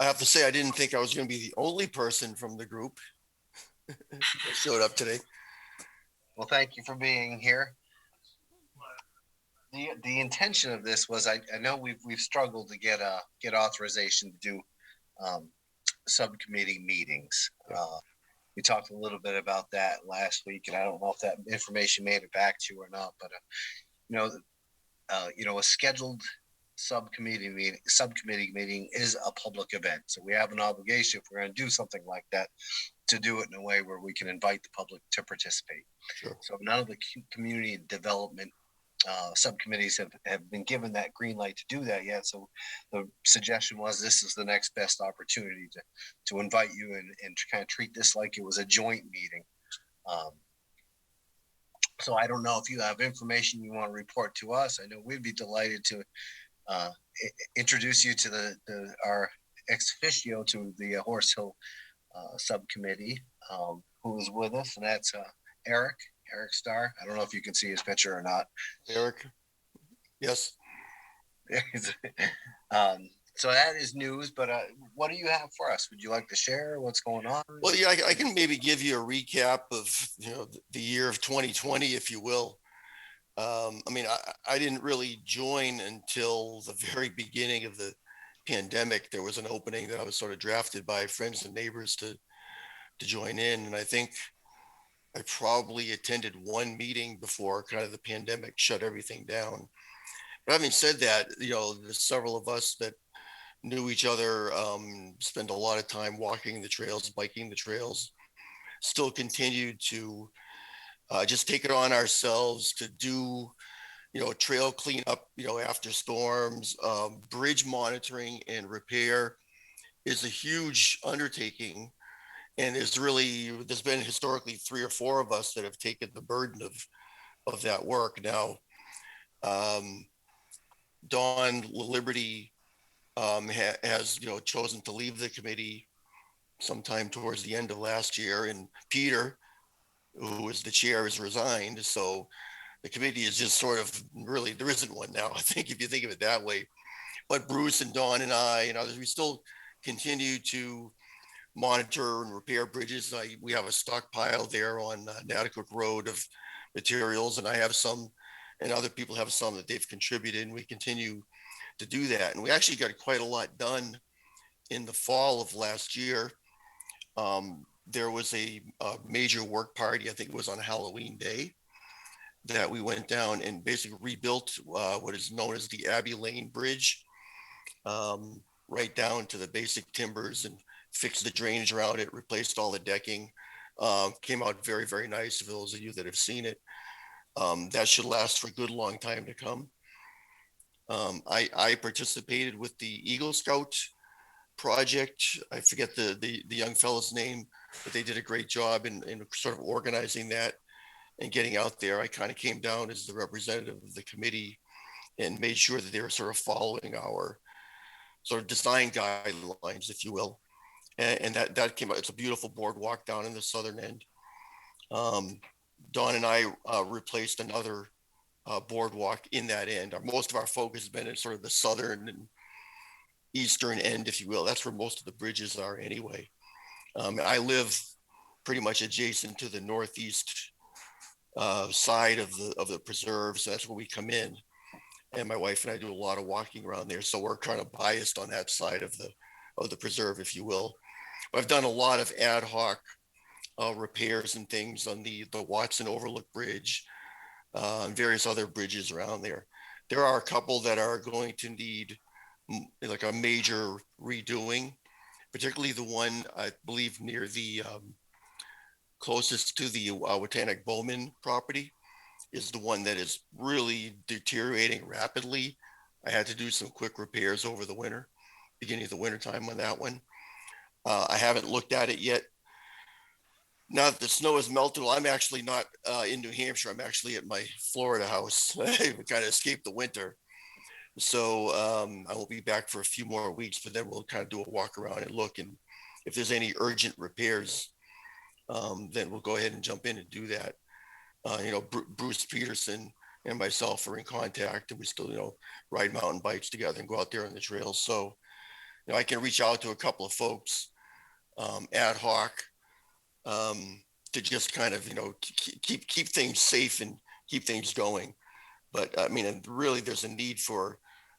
P: I have to say, I didn't think I was going to be the only person from the group that showed up today.
F: Well, thank you for being here. The intention of this was I know we've struggled to get authorization to do subcommittee meetings. We talked a little bit about that last week, and I don't know if that information made it back to you or not. But a scheduled subcommittee meeting is a public event, so we have an obligation if we're going to do something like that to do it in a way where we can invite the public to participate.
P: Sure.
F: So none of the community development subcommittees have been given that green light to do that yet. So the suggestion was this is the next best opportunity to invite you and to kind of treat this like it was a joint meeting. So I don't know if you have information you want to report to us. I know we'd be delighted to introduce you to our ex officio to the Horse Hill subcommittee who is with us, and that's Eric Starr. I don't know if you can see his picture or not.
P: Eric, yes.
F: So that is news, but what do you have for us? Would you like to share what's going on?
P: Well, yeah, I can maybe give you a recap of the year of 2020, if you will. I mean, I didn't really join until the very beginning of the pandemic. There was an opening that I was sort of drafted by friends and neighbors to join in, and I think I probably attended one meeting before kind of the pandemic shut everything down. But having said that, there's several of us that knew each other, spent a lot of time walking the trails, biking the trails, still continued to just take it on ourselves to do, trail cleanup, after storms, bridge monitoring and repair is a huge undertaking. And there's been historically 3 or 4 of us that have taken the burden of that work. Now, Dawn Liberty has chosen to leave the committee sometime towards the end of last year, and Peter, who was the chair, has resigned. So the committee is just sort of really, there isn't one now, I think, if you think of it that way. But Bruce and Dawn and I and others, we still continue to monitor and repair bridges. We have a stockpile there on Natticook Road of materials, and I have some, and other people have some that they've contributed, and we continue to do that. And we actually got quite a lot done in the fall of last year. there was a major work party, I think it was on Halloween Day, that we went down and basically rebuilt what is known as the Abbey Lane Bridge, right down to the basic timbers, and fixed the drainage around it, replaced all the decking. Came out very, very nice for those of you that have seen it. That should last for a good long time to come. I participated with the Eagle Scout project. I forget the young fellow's name, but they did a great job in sort of organizing that and getting out there. I kind of came down as the representative of the committee and made sure that they were sort of following our sort of design guidelines, if you will. And that came out. It's a beautiful boardwalk down in the southern end. Don and I replaced another boardwalk in that end. Most of our focus has been in sort of the southern and eastern end, if you will. That's where most of the bridges are anyway. I live pretty much adjacent to the northeast side of the preserve, so that's where we come in. And my wife and I do a lot of walking around there, so we're kind of biased on that side of the preserve, if you will. But I've done a lot of ad hoc repairs and things on the Watson Overlook Bridge and various other bridges around there. There are a couple that are going to need like a major redoing, particularly the one I believe near the closest to the Watanic Bowman property is the one that is really deteriorating rapidly. I had to do some quick repairs over the winter, beginning of the winter time on that one. I haven't looked at it yet. Now that the snow has melted, well, I'm actually not in New Hampshire. I'm actually at my Florida house. I kind of escaped the winter. So I will be back for a few more weeks, but then we'll kind of do a walk around and look. And if there's any urgent repairs, then we'll go ahead and jump in and do that. Bruce Peterson and myself are in contact, and we still, ride mountain bikes together and go out there on the trails. So, I can reach out to a couple of folks ad hoc to just kind of, keep things safe and keep things going. But I mean, really, there's a need for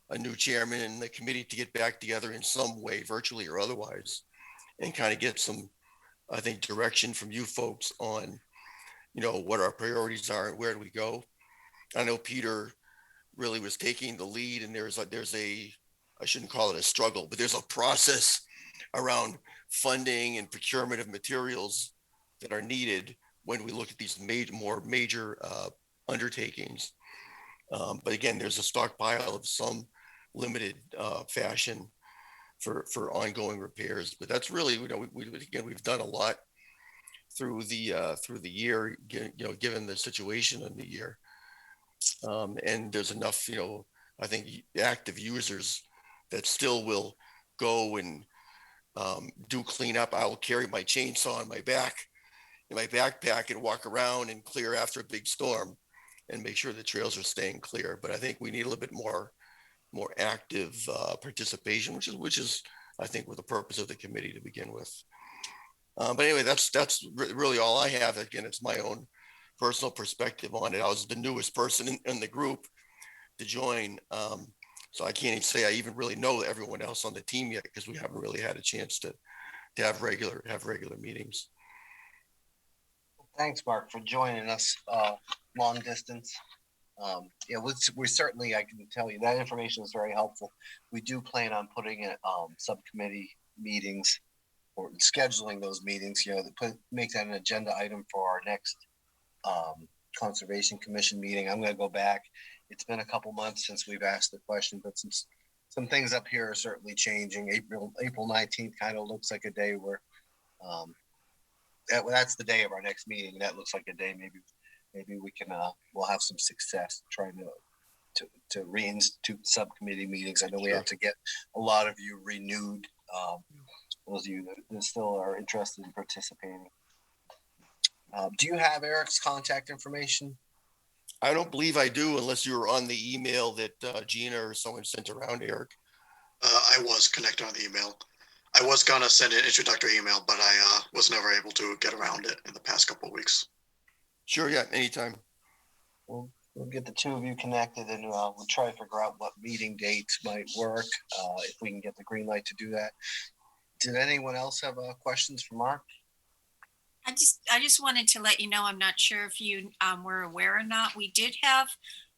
P: a new chairman and the committee to get back together in some way, virtually or otherwise, and kind of get some, I think, direction from you folks on, what our priorities are and where do we go. I know Peter really was taking the lead, and there's a, I shouldn't call it a struggle, but there's a process around funding and procurement of materials that are needed when we look at these more major undertakings. But again, there's a stockpile of some limited fashion for ongoing repairs. But that's really, we've done a lot through the year, given the situation in the year. And there's enough, I think, active users that still will go and do cleanup. I will carry my chainsaw on my back, in my backpack, and walk around and clear after a big storm and make sure the trails are staying clear. But I think we need a little bit more active participation, which is, I think, with the purpose of the committee to begin with. But anyway, that's really all I have. Again, it's my own personal perspective on it. I was the newest person in the group to join. So I can't even say I even really know everyone else on the team yet, because we haven't really had a chance to have regular meetings.
F: Thanks, Mark, for joining us long distance. We certainly, I can tell you that information is very helpful. We do plan on putting in subcommittee meetings or scheduling those meetings, make that an agenda item for our next Conservation Commission meeting. I'm going to go back. It's been a couple months since we've asked the question, but some things up here are certainly changing. April 19th kind of looks like a day where that's the day of our next meeting. That looks like a day maybe we can we'll have some success trying to reinstitute subcommittee meetings. I know we have to get a lot of you renewed. Those of you that still are interested in participating. Do you have Eric's contact information?
P: I don't believe I do, unless you were on the email that Gina or someone sent around, Eric.
J: I was connected on the email. I was going to send an introductory email, but I was never able to get around it in the past couple of weeks.
P: Sure, yeah, anytime.
F: We'll get the two of you connected, and we'll try to figure out what meeting dates might work, if we can get the green light to do that. Did anyone else have questions for Mark?
H: I just wanted to let you know, I'm not sure if you were aware or not, we did have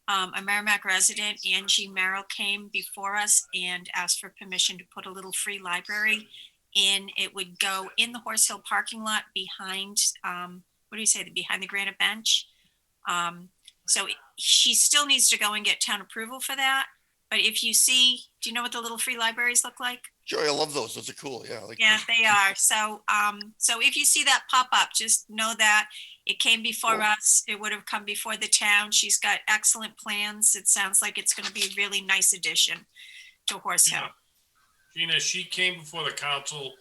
H: a Merrimack resident, Angie Merrill, came before us and asked for permission to put a little free library in. It would go in the Horse Hill parking lot behind, what do you say, behind the granite bench. So she still needs to go and get town approval for that. But if you see, do you know what the little free libraries look like?
P: Sure, I love those. Those are cool. Yeah.
H: Yeah, they are. So, so if you see that pop up, just know that it came before us. It would have come before the town. She's got excellent plans. It sounds like it's going to be a really nice addition to Horse Hill.
O: Gina, she came before the council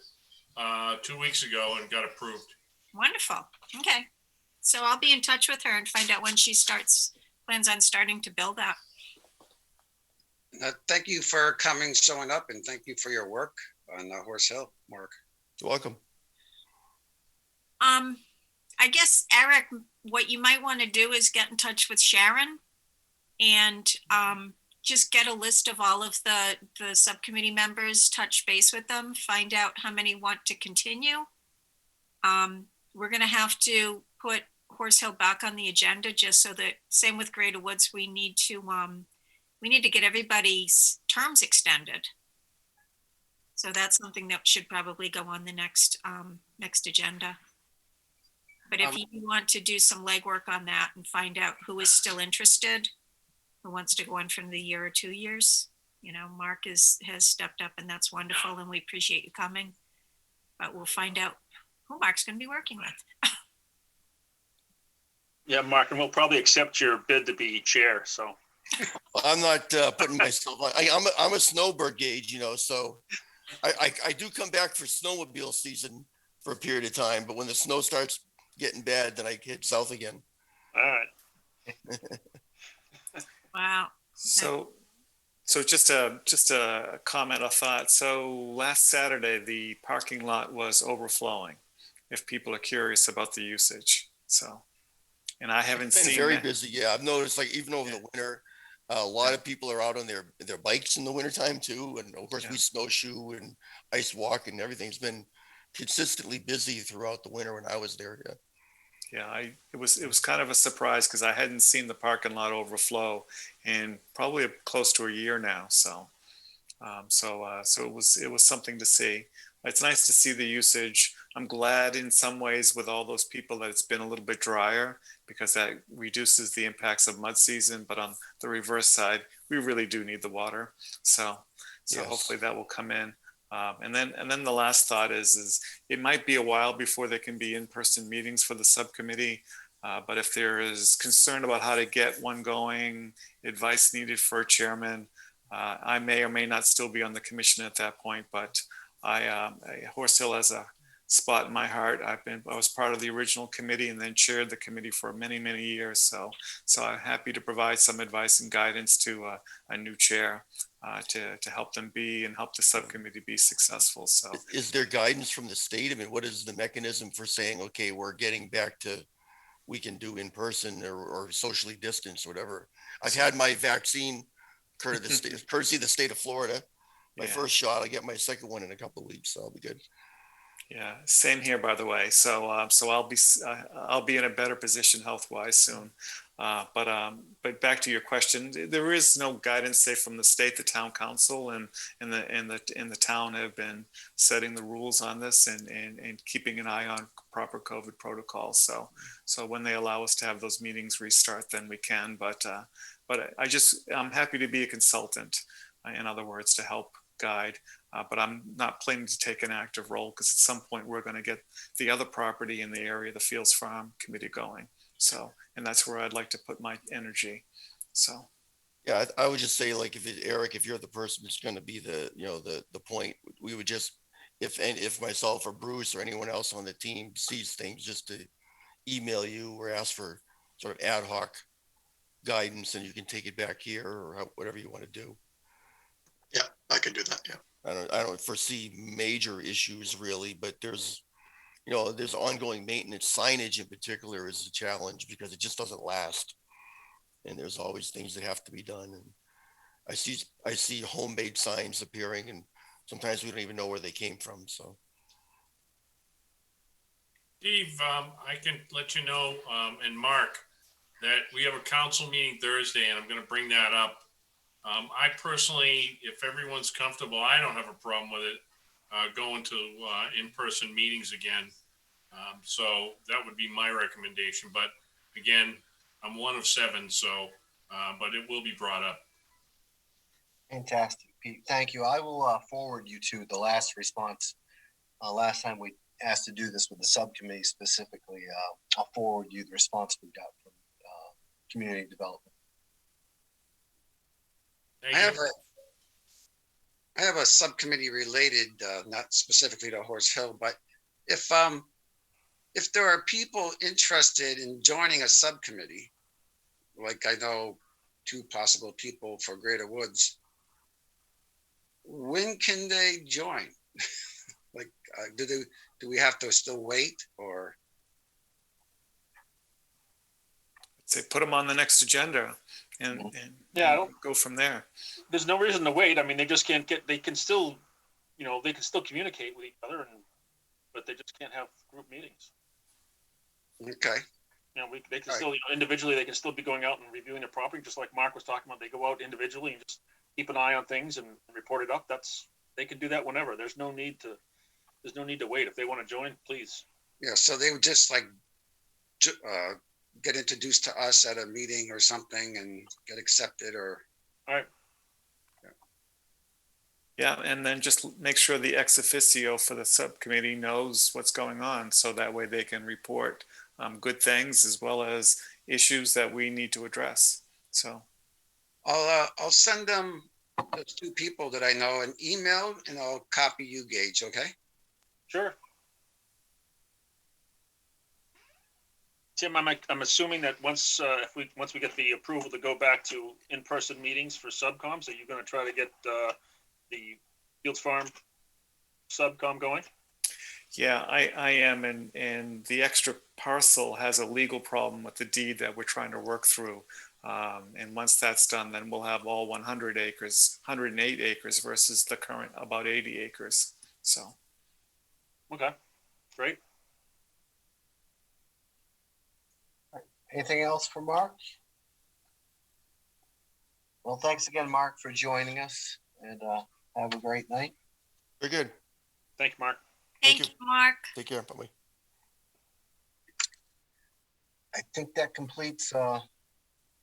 O: 2 weeks ago and got approved.
H: Wonderful. Okay. So I'll be in touch with her and find out when she plans on starting to build that.
I: Thank you for coming, showing up, and thank you for your work on Horse Hill, Mark.
P: You're welcome.
H: I guess, Eric, what you might want to do is get in touch with Sharon and just get a list of all of the subcommittee members, touch base with them, find out how many want to continue. We're going to have to put Horse Hill back on the agenda, just so that, same with Greater Woods, we need to get everybody's terms extended. So that's something that should probably go on the next agenda. But if you want to do some legwork on that and find out who is still interested, who wants to go on for the year or 2 years, you know, Mark has stepped up, and that's wonderful, and we appreciate you coming. But we'll find out who Mark's going to be working with.
M: Yeah, Mark, and we'll probably accept your bid to be chair, so.
P: I'm not putting myself on. I'm a snowbird gauge, you know, so I do come back for snowmobile season for a period of time, but when the snow starts getting bad, then I head south again.
M: All right.
H: Wow.
L: So just a comment, a thought. So last Saturday, the parking lot was overflowing, if people are curious about the usage. So, and I haven't seen
P: very busy. Yeah, I've noticed, like, even over the winter, a lot of people are out on their bikes in the wintertime too. And of course we snowshoe and ice walk, and everything's been consistently busy throughout the winter when I was there. Yeah.
L: Yeah, it was kind of a surprise because I hadn't seen the parking lot overflow in probably close to a year now. So, so it was something to see. It's nice to see the usage. I'm glad in some ways with all those people that it's been a little bit drier, because that reduces the impacts of mud season. But on the reverse side, we really do need the water. So yes. Hopefully that will come in. And then the last thought is it might be a while before there can be in-person meetings for the subcommittee. But if there is concern about how to get one going, advice needed for a chairman, I may or may not still be on the commission at that point. But Horse Hill has a spot in my heart. I was part of the original committee and then chaired the committee for many, many years. So I'm happy to provide some advice and guidance to a new chair to help them help the subcommittee be successful. So
P: is there guidance from the state? I mean, what is the mechanism for saying, okay, we're getting back to, we can do in person or socially distanced, whatever? I've had my vaccine courtesy of the state of Florida. My first shot, I get my second one in a couple of weeks, so I'll be good.
L: Yeah, same here, by the way. So I'll be in a better position health-wise soon. But back to your question, there is no guidance, say, from the state. The town council and the town have been setting the rules on this and keeping an eye on proper COVID protocols. So when they allow us to have those meetings restart, then we can. But I'm happy to be a consultant, in other words, to help guide. But I'm not planning to take an active role, because at some point we're going to get the other property in the area, the Fields Farm committee, going. So, and that's where I'd like to put my energy. So,
P: yeah, I would just say, like, Eric, if you're the person that's going to be the point, we would just, if myself or Bruce or anyone else on the team sees things, just to email you or ask for sort of ad hoc guidance, and you can take it back here or whatever you want to do.
J: Yeah, I can do that. Yeah.
P: I don't foresee major issues really, but there's ongoing maintenance. Signage in particular is a challenge because it just doesn't last. And there's always things that have to be done. And I see homemade signs appearing, and sometimes we don't even know where they came from. So.
O: Steve, I can let you know, and Mark, that we have a council meeting Thursday, and I'm going to bring that up. I personally, if everyone's comfortable, I don't have a problem with it, going to in-person meetings again. So that would be my recommendation. But again, I'm one of 7, so, but it will be brought up.
F: Fantastic, Pete. Thank you. I will forward you to the last response. Last time we asked to do this with the subcommittee specifically, I'll forward you the response we got from community development.
O: Thank
I: I
O: you.
I: have a subcommittee related, not specifically to Horse Hill, but if there are people interested in joining a subcommittee, like I know 2 possible people for Greater Woods, when can they join? Like, do we have to still wait, or?
L: Say put them on the next agenda and
M: Yeah, I don't,
L: go from there.
M: there's no reason to wait. I mean, they just can't get, they can still, they can still communicate with each other, but they just can't have group meetings.
I: Okay.
M: They can still, individually, they can still be going out and reviewing their property, just like Mark was talking about. They go out individually and just keep an eye on things and report it up. They can do that whenever. There's no need to wait. If they want to join, please.
I: Yeah, so they would just like get introduced to us at a meeting or something and get accepted, or.
M: All right.
L: Yeah, and then just make sure the ex officio for the subcommittee knows what's going on, so that way they can report good things as well as issues that we need to address. So
I: I'll send them, those 2 people that I know, an email, and I'll copy you, Gage. Okay.
M: Sure. Tim, I'm assuming that once we get the approval to go back to in-person meetings for subcoms, are you going to try to get the Fields Farm subcom going?
L: yeah, I am, and the extra parcel has a legal problem with the deed that we're trying to work through. And once that's done, then we'll have all 100 acres, 108 acres versus the current about 80 acres. So.
M: Okay, great.
F: Anything else for Mark? Well, thanks again, Mark, for joining us, and have a great night.
P: Very good.
M: Thank you, Mark.
H: Thank you, Mark.
P: Take care. Bye-bye.
F: I think that completes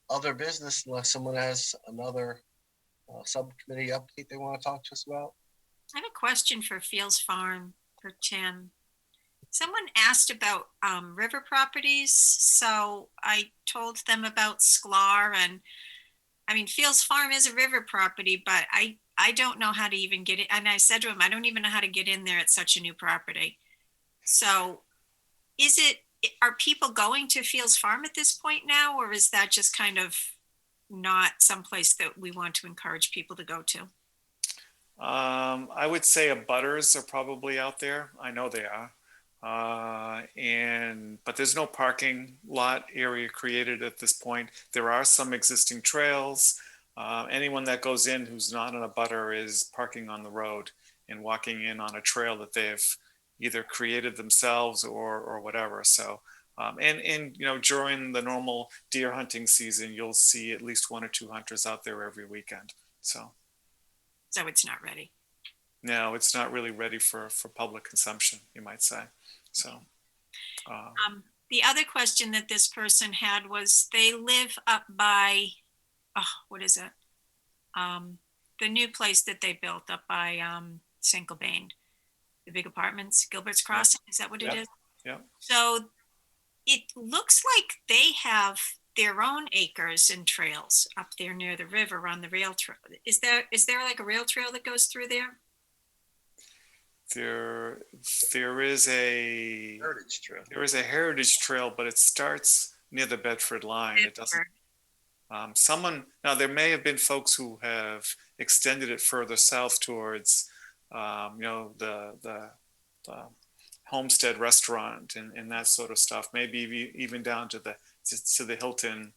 F: other business, unless someone has another subcommittee update they want to talk to us about.
H: I have a question for Fields Farm for Tim. Someone asked about river properties, so I told them about Sklar, and I mean, Fields Farm is a river property, but I don't know how to even get it. And I said to him, I don't even know how to get in there. It's such a new property. So are people going to Fields Farm at this point now, or is that just kind of not someplace that we want to encourage people to go to?
L: I would say abutters are probably out there. I know they are. But there's no parking lot area created at this point. There are some existing trails. Anyone that goes in who's not an abutter is parking on the road and walking in on a trail that they've either created themselves or whatever. So, and during the normal deer hunting season, you'll see at least 1 or 2 hunters out there every weekend. So
H: it's not ready.
L: No, it's not really ready for public consumption, you might say. So
H: the other question that this person had was they live up by, what is it? The new place that they built up by St. Gobain, the big apartments, Gilbert's Crossing. Is that what it is?
L: Yeah.
H: So it looks like they have their own acres and trails up there near the river on the rail trail. Is there like a rail trail that goes through there?
L: There is a
I: heritage trail.
L: There is a heritage trail, but it starts near the Bedford line. It doesn't. Now there may have been folks who have extended it further south towards, the Homestead restaurant and that sort of stuff. Maybe even down to the Hilton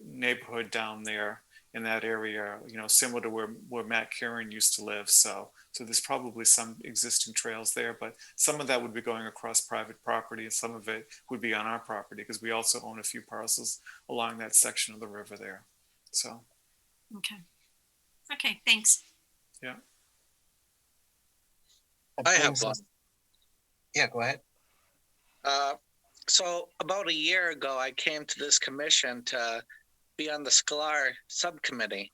L: neighborhood down there. in that area, similar to where Matt Karen used to live. So there's probably some existing trails there, but some of that would be going across private property and some of it would be on our property because we also own a few parcels along that section of the river there. So.
H: Okay, thanks.
L: Yeah.
K: I have one.
F: Yeah, go ahead.
K: So about a year ago, I came to this commission to be on the Scholar subcommittee.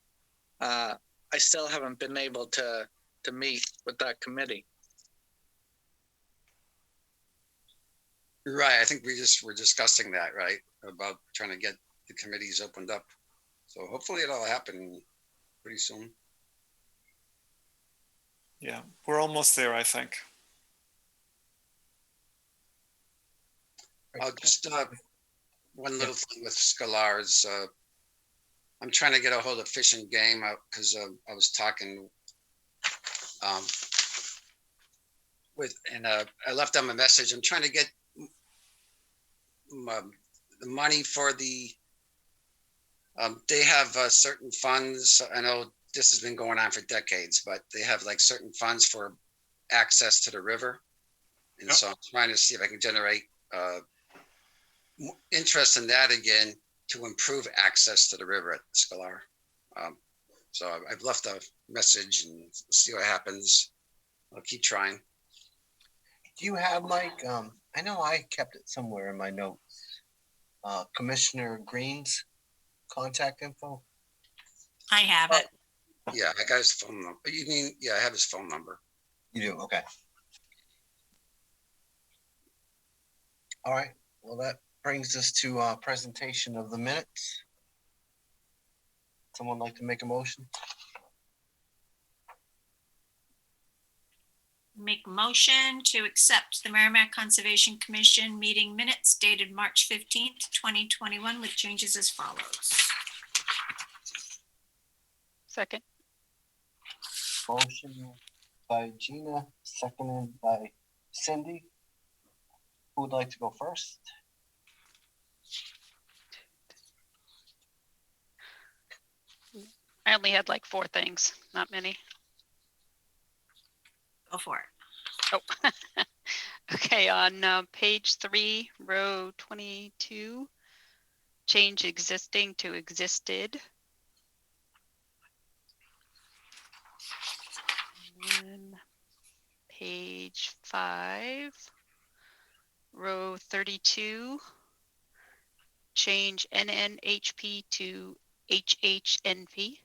K: I still haven't been able to meet with that committee.
I: Right. I think we're discussing that, right? About trying to get the committees opened up. So hopefully it'll happen pretty soon.
L: Yeah, we're almost there, I think.
I: Just one little thing with Scholars. I'm trying to get a hold of Fish and Game because I was talking I left them a message. I'm trying to get the money for the. They have certain funds. I know this has been going on for decades, but they have like certain funds for access to the river, and so I'm trying to see if I can generate interest in that again to improve access to the river at Scholar. So I've left a message and see what happens. I'll keep trying.
F: Do you have, Mike? I know I kept it somewhere in my notes. Commissioner Green's contact info.
H: I have it.
I: Yeah, I got his phone number. You mean, yeah, I have his phone number.
F: You do? Okay. All right. Well, that brings us to presentation of the minutes. Someone like to make a motion?
H: Make a motion to accept the Merrimack Conservation Commission meeting minutes dated March 15th, 2021 with changes as follows.
G: Second.
F: Motion by Gina, seconded by Cindy. Who would like to go first?
G: I only had like 4 things, not many.
H: Go for it.
G: Oh, okay. On page 3, row 22, change existing to existed. And then page 5, row 32, change NNHP to HHNP.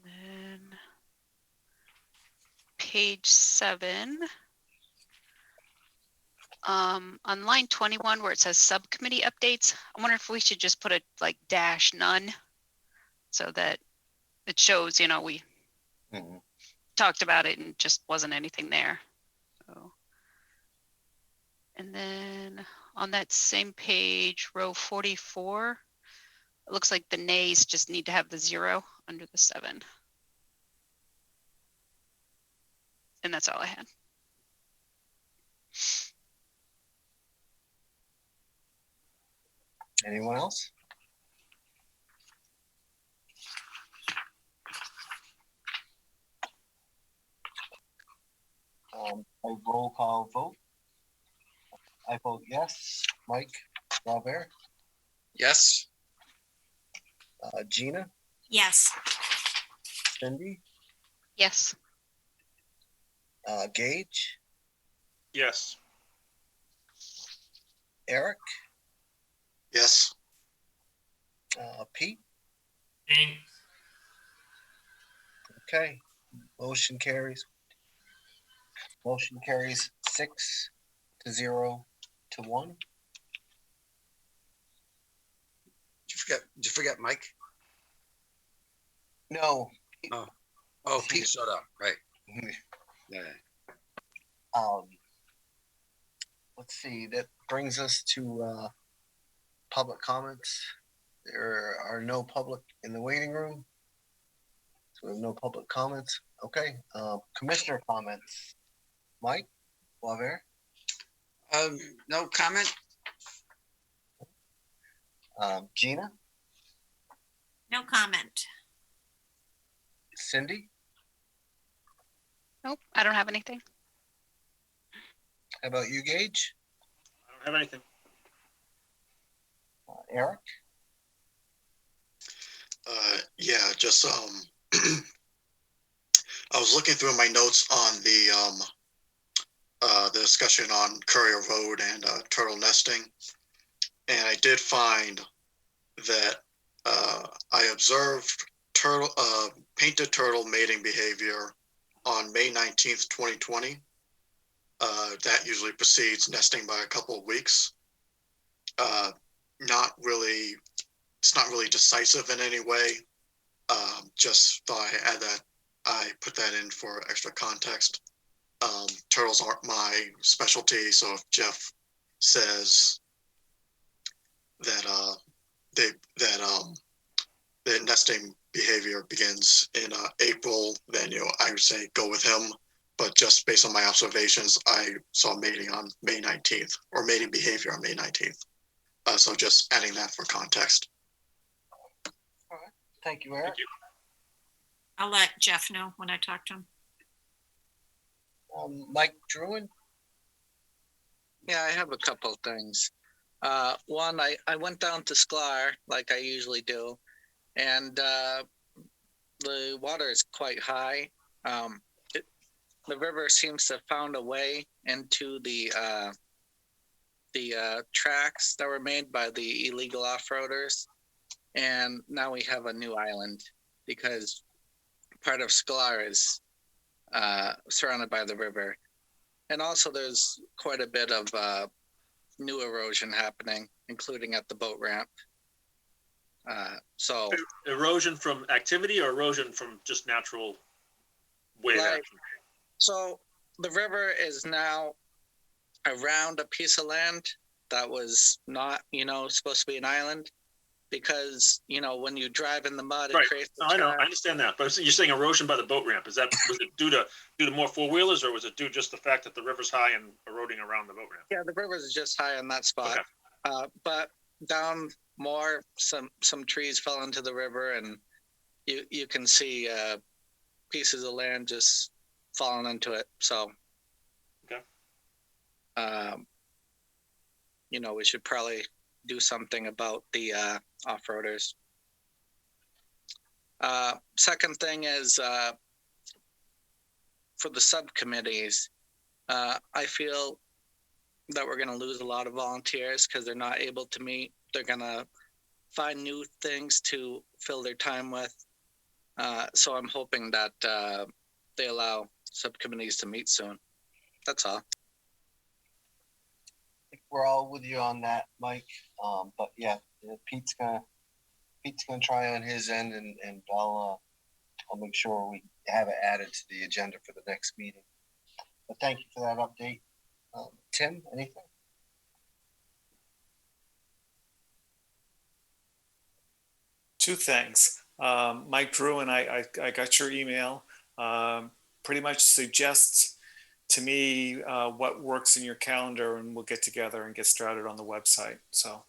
G: Then page 7, on line 21 where it says subcommittee updates, I wonder if we should just put a like dash none so that it shows, we talked about it and just wasn't anything there. So, and then on that same page, row 44, it looks like the nays just need to have the 0 under the 7. And that's all I had.
F: Anyone else? A roll call vote. I vote yes. Mike Robert?
I: Yes.
F: Gina?
H: Yes.
F: Cindy?
G: Yes.
F: Gage?
M: Yes.
F: Eric?
J: Yes.
F: Pete?
O: Jane?
F: Okay. Motion carries. Motion carries 6-0 to 1.
I: Did you forget Mike?
F: No.
I: Oh, Pete showed up, right. Yeah.
F: Let's see, that brings us to public comments. There are no public in the waiting room. So we have no public comments. Okay, commissioner comments. Mike Boisvert?
I: No comment.
F: Gina,
H: No comment.
F: Cindy,
G: Nope, I don't have anything.
F: how about you, Gage?
M: I don't have anything.
F: Eric?
J: Yeah, just I was looking through my notes on the discussion on Courier Road and turtle nesting, and I did find that I observed painted turtle mating behavior on May 19th, 2020. That usually precedes nesting by a couple of weeks. It's not really decisive in any way. Just thought I put that in for extra context. Turtles aren't my specialty, so if Jeff says that that nesting behavior begins in April, then I would say go with him. But just based on my observations, I saw mating on May 19th, or mating behavior on May 19th. So just adding that for context.
F: All right. Thank you, Eric.
M: Thank you.
H: I'll let Jeff know when I talk to him.
F: Mike Druin?
K: Yeah, I have a couple of things. One, I went down to Sklar like I usually do, and the water is quite high. The river seems to have found a way into the tracks that were made by the illegal off-roaders, and now we have a new island because part of Sklar is surrounded by the river. And also there's quite a bit of new erosion happening, including at the boat ramp. So
M: erosion from activity or erosion from just natural wave action?
K: So the river is now around a piece of land that was not, supposed to be an island, because, when you drive in the mud, it
M: Right.
K: creates.
M: No, I know, I understand that, but you're saying erosion by the boat ramp. Was it due to more four-wheelers, or was it due just the fact that the river's high and eroding around the boat ramp?
K: Yeah, the river is just high on that spot. Okay. But down more, some trees fell into the river, and you can see pieces of land just falling into it. So,
M: okay.
K: We should probably do something about the off-roaders. Second thing is for the subcommittees, I feel that we're going to lose a lot of volunteers because they're not able to meet. They're going to find new things to fill their time with. So I'm hoping that they allow subcommittees to meet soon. That's all.
F: I think we're all with you on that, Mike. But yeah, Pete's gonna try on his end, and I'll make sure we have it added to the agenda for the next meeting. But thank you for that update. Tim, anything?
L: Two things. Mike Druin, I got your email. Pretty much suggests to me what works in your calendar, and we'll get together and get started on the website. So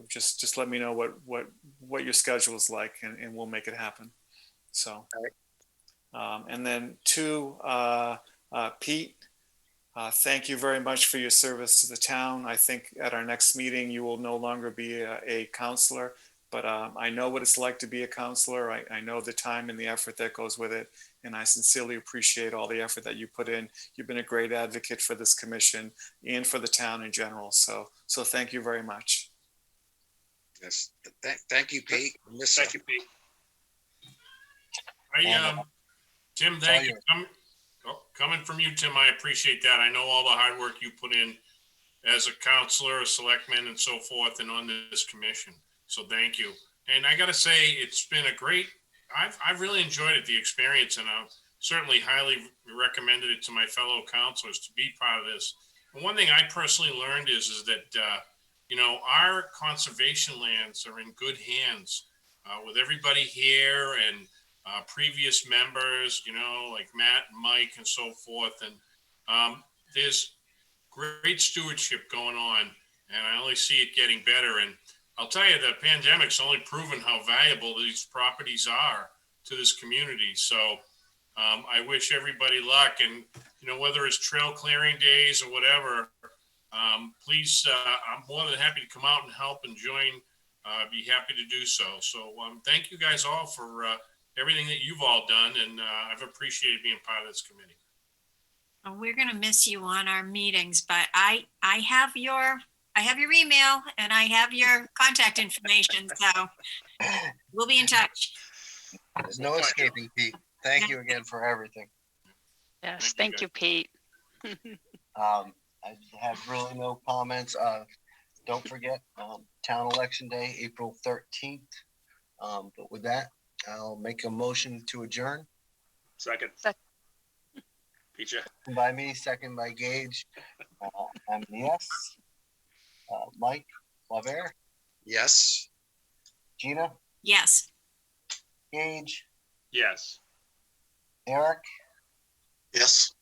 L: just let me know what your schedule is like, and we'll make it happen. So, and then two, Pete, thank you very much for your service to the town. I think at our next meeting, you will no longer be a counselor, but I know what it's like to be a counselor. I know the time and the effort that goes with it. And I sincerely appreciate all the effort that you put in. You've been a great advocate for this commission and for the town in general. So thank you very much.
I: Yes, thank you, Pete.
M: Thank you, Pete.
O: Tim, thank you. Coming from you, Tim, I appreciate that. I know all the hard work you put in as a counselor, a selectman, and so forth, and on this commission. So thank you. And I got to say, it's been a great. I've really enjoyed it, the experience, and I've certainly highly recommended it to my fellow counselors to be part of this. And one thing I personally learned is that, our conservation lands are in good hands with everybody here and previous members, like Matt and Mike and so forth. And there's great stewardship going on, and I only see it getting better. And I'll tell you, the pandemic's only proven how valuable these properties are to this community. So I wish everybody luck, and whether it's trail clearing days or whatever, please, I'm more than happy to come out and help and join. Be happy to do so. So thank you guys all for everything that you've all done, and I've appreciated being part of this committee.
H: Well, we're going to miss you on our meetings, but I have your email and I have your contact information, so we'll be in touch.
F: There's no escaping, Pete. Thank you again for everything.
G: Yes, thank you, Pete.
F: I have really no comments. Don't forget, town election day, April 13th. But with that, I'll make a motion to adjourn.
M: Second. Peacha.
F: By me, second by Gage. I'm a yes. Mike Boisvert.
I: Yes.
F: Gina.
H: Yes.
F: Gage.
M: Yes.
F: Eric.
J: Yes.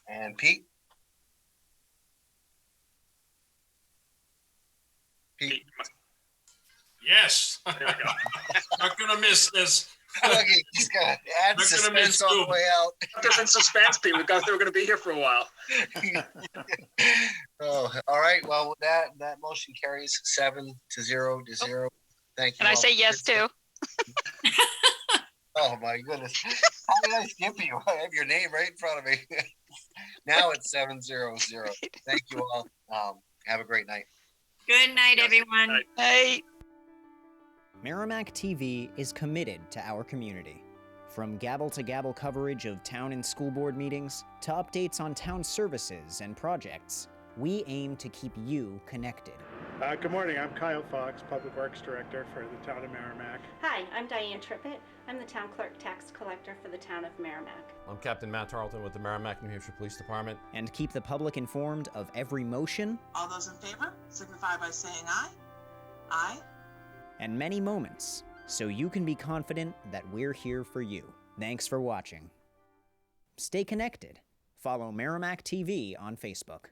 F: And Pete. Pete.
O: Yes. Not gonna miss this.
F: Okay, he's gonna add suspense on the way out.
M: There's in suspense, Pete. We thought they were going to be here for a while.
F: Oh, all right. Well, with that motion carries 7-0 to 0. Thank you.
G: And I say yes too.
F: Oh my goodness! How did I skip you? I have your name right in front of me. Now it's 7-0. Thank you all. Have a great night.
H: Good night, everyone.
G: Night.
A: Merrimack TV is committed to our community. From gavel-to-gavel coverage of town and school board meetings to updates on town services and projects, we aim to keep you connected.
B: Good morning. I'm Kyle Fox, Public Works Director for the town of Merrimack.
C: Hi, I'm Diane Trippett. I'm the town clerk tax collector for the town of Merrimack.
D: I'm Captain Matt Tarleton with the Merrimack, New Hampshire Police Department.
A: And keep the public informed of every motion.
E: All those in favor signify by saying aye. Aye.
A: And many moments, so you can be confident that we're here for you. Thanks for watching. Stay connected. Follow Merrimack TV on Facebook.